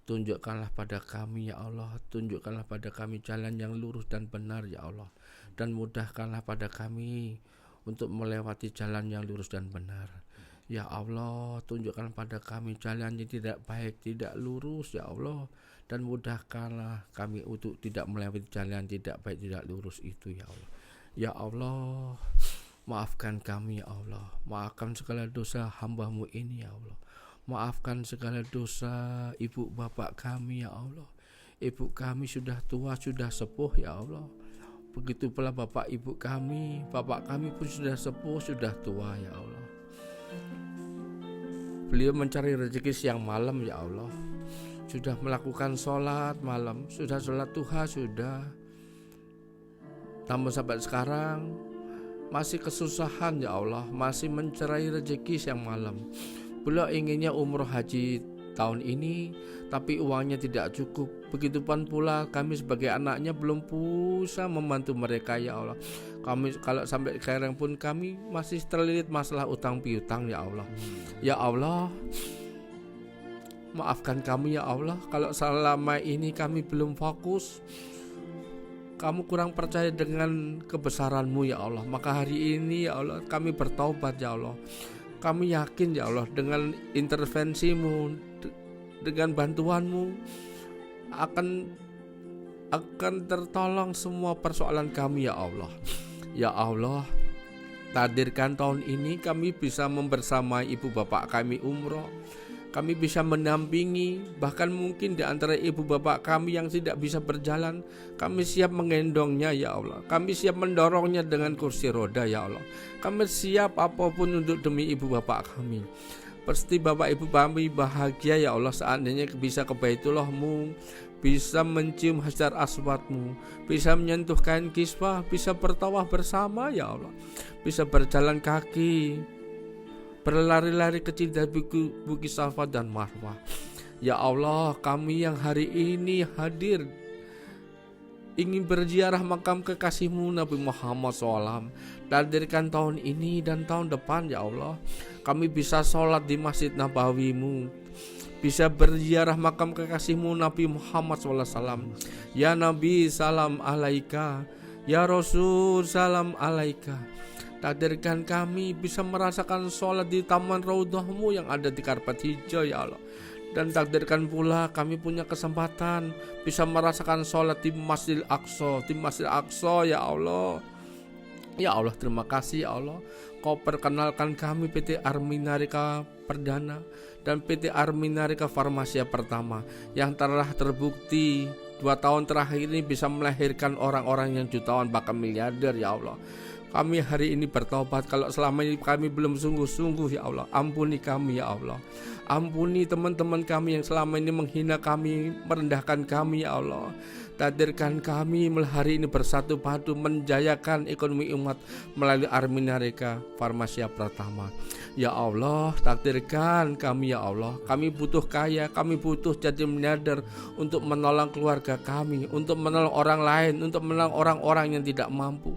tunjukkanlah pada kami ya Allah, tunjukkanlah pada kami jalan yang lurus dan benar ya Allah, dan mudahkanlah pada kami untuk melewati jalan yang lurus dan benar. Ya Allah, tunjukkan pada kami jalan yang tidak baik, tidak lurus ya Allah, dan mudahkanlah kami untuk tidak melewati jalan tidak baik, tidak lurus itu ya Allah. Ya Allah, maafkan kami ya Allah, maafkan segala dosa hamba-Mu ini ya Allah, maafkan segala dosa ibu bapak kami ya Allah. Ibu kami sudah tua, sudah sepuh ya Allah, begitu pula bapak ibu kami, bapak kami pun sudah sepuh, sudah tua ya Allah. Beliau mencari rezeki siang malam ya Allah, sudah melakukan sholat malam, sudah sholat duha sudah, namun sampai sekarang masih kesusahan ya Allah, masih mencari rezeki siang malam. Beliau inginnya umroh haji tahun ini, tapi uangnya tidak cukup. Begitupun pula kami sebagai anaknya belum bisa membantu mereka ya Allah. Kami kalau sampai sekarang pun kami masih terlilit masalah utang piutang ya Allah. Ya Allah, maafkan kami ya Allah kalau selama ini kami belum fokus kamu kurang percaya dengan kebesaran-Mu ya Allah. Maka hari ini ya Allah kami bertaubat ya Allah. Kami yakin ya Allah dengan intervensi-Mu, dengan bantuan-Mu akan tertolong semua persoalan kami ya Allah. Ya Allah, takdirkan tahun ini kami bisa membersamai ibu bapak kami umroh. Kami bisa mendampingi, bahkan mungkin di antara ibu bapak kami yang tidak bisa berjalan, kami siap menggendongnya ya Allah. Kami siap mendorongnya dengan kursi roda ya Allah. Kami siap apapun untuk demi ibu bapak kami. Pasti bapak ibu kami bahagia ya Allah seandainya bisa ke Baitullah-Mu, bisa mencium hajar aswad-Mu, bisa menyentuh kain kiswah, bisa bertawaf bersama ya Allah, bisa berjalan kaki, berlari-lari kecil dari Bukit Safa dan Marwah. Ya Allah, kami yang hari ini hadir ingin berziarah makam kekasih-Mu Nabi Muhammad SAW. Takdirkan tahun ini dan tahun depan ya Allah, kami bisa sholat di Masjid Nabawi-Mu, bisa berziarah makam kekasih-Mu Nabi Muhammad SAW. Ya Nabi salam alaika, ya Rasul salam alaika. Takdirkan kami bisa merasakan sholat di taman Raudhah-Mu yang ada di karpet hijau ya Allah. Dan takdirkan pula kami punya kesempatan bisa merasakan sholat di Masjid Aqsa, ya Allah. Ya Allah, terima kasih ya Allah. Kau perkenalkan kami PT Arminarika Perdana dan PT Arminarika Farmasia Pertama yang telah terbukti 2 tahun terakhir ini bisa melahirkan orang-orang yang jutawan bahkan miliarder ya Allah. Kami hari ini bertobat kalau selama ini kami belum sungguh-sungguh ya Allah. Ampuni kami ya Allah. Ampuni teman-teman kami yang selama ini menghina kami, merendahkan kami ya Allah. Takdirkan kami hari ini bersatu padu menjayakan ekonomi umat melalui Arminarika Farmasia Pertama. Ya Allah, takdirkan kami ya Allah. Kami butuh kaya, kami butuh jadi miliarder untuk menolong keluarga kami, untuk menolong orang lain, untuk menolong orang-orang yang tidak mampu.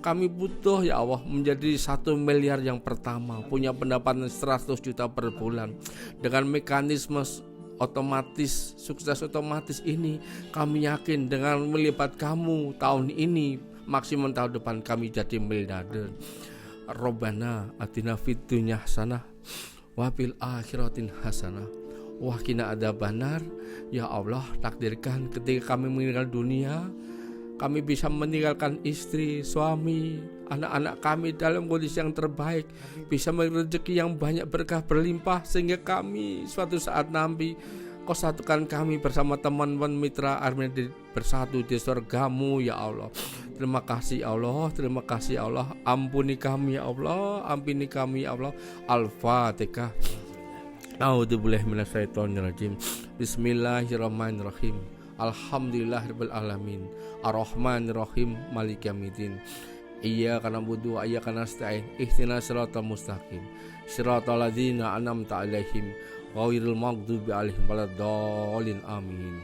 Kami butuh ya Allah menjadi 1 miliar yang pertama, punya pendapatan 100 juta per bulan. Dengan mekanisme otomatis, sukses otomatis ini, kami yakin dengan melibat kamu tahun ini, maksimum tahun depan kami jadi miliarder. Rabbana atina fid dunya hasanah wa fil akhiratin hasanah wa qina adzabannar. Ya Allah, takdirkan ketika kami meninggal dunia, kami bisa meninggalkan istri, suami, anak-anak kami dalam kondisi yang terbaik, bisa rezeki yang banyak berkah berlimpah, sehingga kami suatu saat nanti Kau satukan kami bersama teman-teman mitra Arminarika bersatu di surga-Mu ya Allah. Terima kasih Allah, terima kasih Allah. Ampuni kami ya Allah, ampuni kami ya Allah. Al-Fatihah. A'udzubillahi minasyaitonirrajim. Bismillahirrahmanirrahim. Alhamdulillahirabbil alamin. Arrahmanirrahim. Maliki yaumiddin. Iyyaka na'budu wa iyyaka nasta'in. Ihdinas siratal mustaqim. Siratal ladzina an'amta 'alaihim ghairil maghdubi 'alaihim waladdallin. Amin.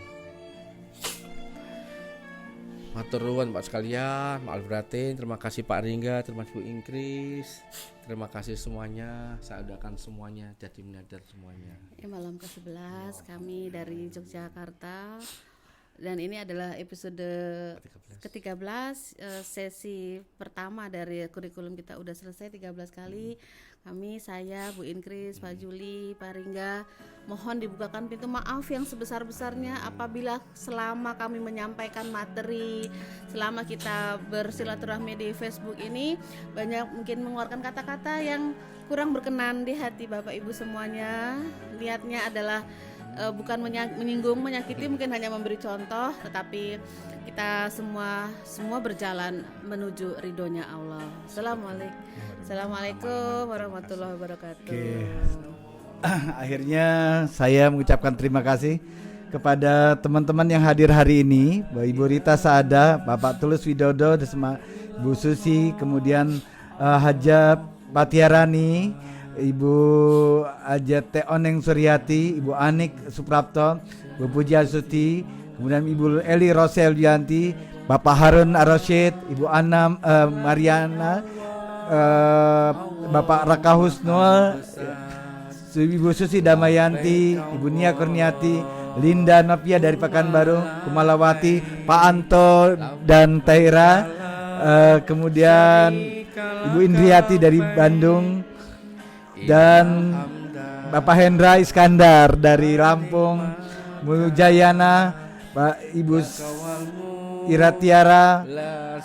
Matur nuwun Pak sekalian, maaf batin. Terima kasih Pak Ringga, terima kasih Bu Ingkris. Terima kasih semuanya. Saya udahakan semuanya jadi miliarder semuanya. Malam ke-11 kami dari Yogyakarta. Dan ini adalah episode ke-13, sesi pertama dari kurikulum kita udah selesai 13 kali. Kami, saya, Bu Ingkris, Pak Juli, Pak Ringga, mohon dibukakan pintu maaf yang sebesar-besarnya apabila selama kami menyampaikan materi, selama kita bersilaturahmi di Facebook ini banyak mungkin mengeluarkan kata-kata yang kurang berkenan di hati Bapak Ibu semuanya. Niatnya adalah bukan menyinggung, menyakiti, mungkin hanya memberi contoh, tetapi kita semua berjalan menuju ridhonya Allah. Assalamualaikum warahmatullahi wabarakatuh. Akhirnya saya mengucapkan terima kasih kepada teman-teman yang hadir hari ini, Ibu Rita Saada, Bapak Tulus Widodo, Bu Susi, kemudian Hajat Patiarani, Ibu Ajat Teoneng Suryati, Ibu Anik Suprapto, Bu Puji Asuti, kemudian Ibu Eli Rosel Yanti, Bapak Harun Ar-Rasyid, Ibu Anam Mariana, Bapak Raka Husnul, Ibu Susi Damayanti, Ibu Nia Kurniati, Linda Novia dari Pekanbaru, Kumalawati, Pak Anto dan Taira, kemudian Ibu Indriati dari Bandung, dan Bapak Hendra Iskandar dari Lampung, Mujayana, Pak Ibu Iratiara,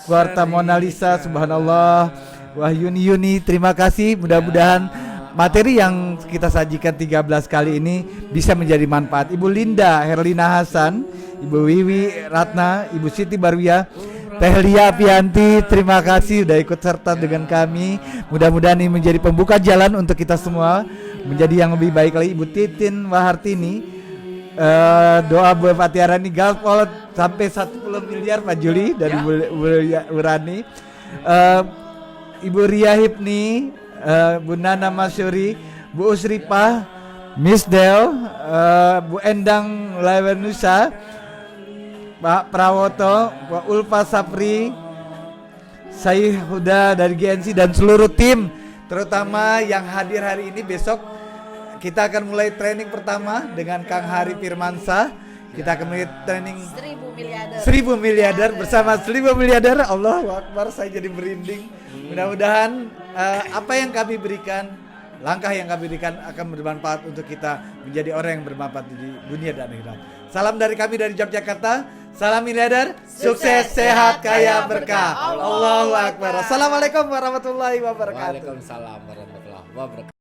Kuarta Mona Lisa, subhanallah, Wahyuni Yuni, terima kasih. Mudah-mudahan materi yang kita sajikan 13 kali ini bisa menjadi manfaat. Ibu Linda Herlina Hasan, Ibu Wiwi Ratna, Ibu Siti Barwia, Teh Lia Pianti, terima kasih sudah ikut serta dengan kami. Mudah-mudahan ini menjadi pembuka jalan untuk kita semua menjadi yang lebih baik lagi. Ibu Titin Wahartini, doa buat Fatihara ini Galpol sampai 10 miliar Pak Juli dari Bu Rani, Ibu Ria Hipni, Bu Nana Masyuri, Bu Usripah, Miss Del, Bu Endang Lawenusa, Pak Prawoto, Pak Ulfa Sapri, Syahid Huda dari GNC dan seluruh tim, terutama yang hadir hari ini. Besok kita akan mulai training pertama dengan Kang Hari Firmansyah. Kita akan mulai training 1000 miliarder bersama 1000 miliarder. Allahu Akbar, saya jadi merinding. Mudah-mudahan apa yang kami berikan, langkah yang kami berikan akan bermanfaat untuk kita menjadi orang yang bermanfaat di dunia dan akhirat. Salam dari kami dari Yogyakarta. Salam miliarder, sukses, sehat, kaya, berkah. Allahu Akbar. Assalamualaikum warahmatullahi wabarakatuh. Waalaikumsalam warahmatullahi wabarakatuh.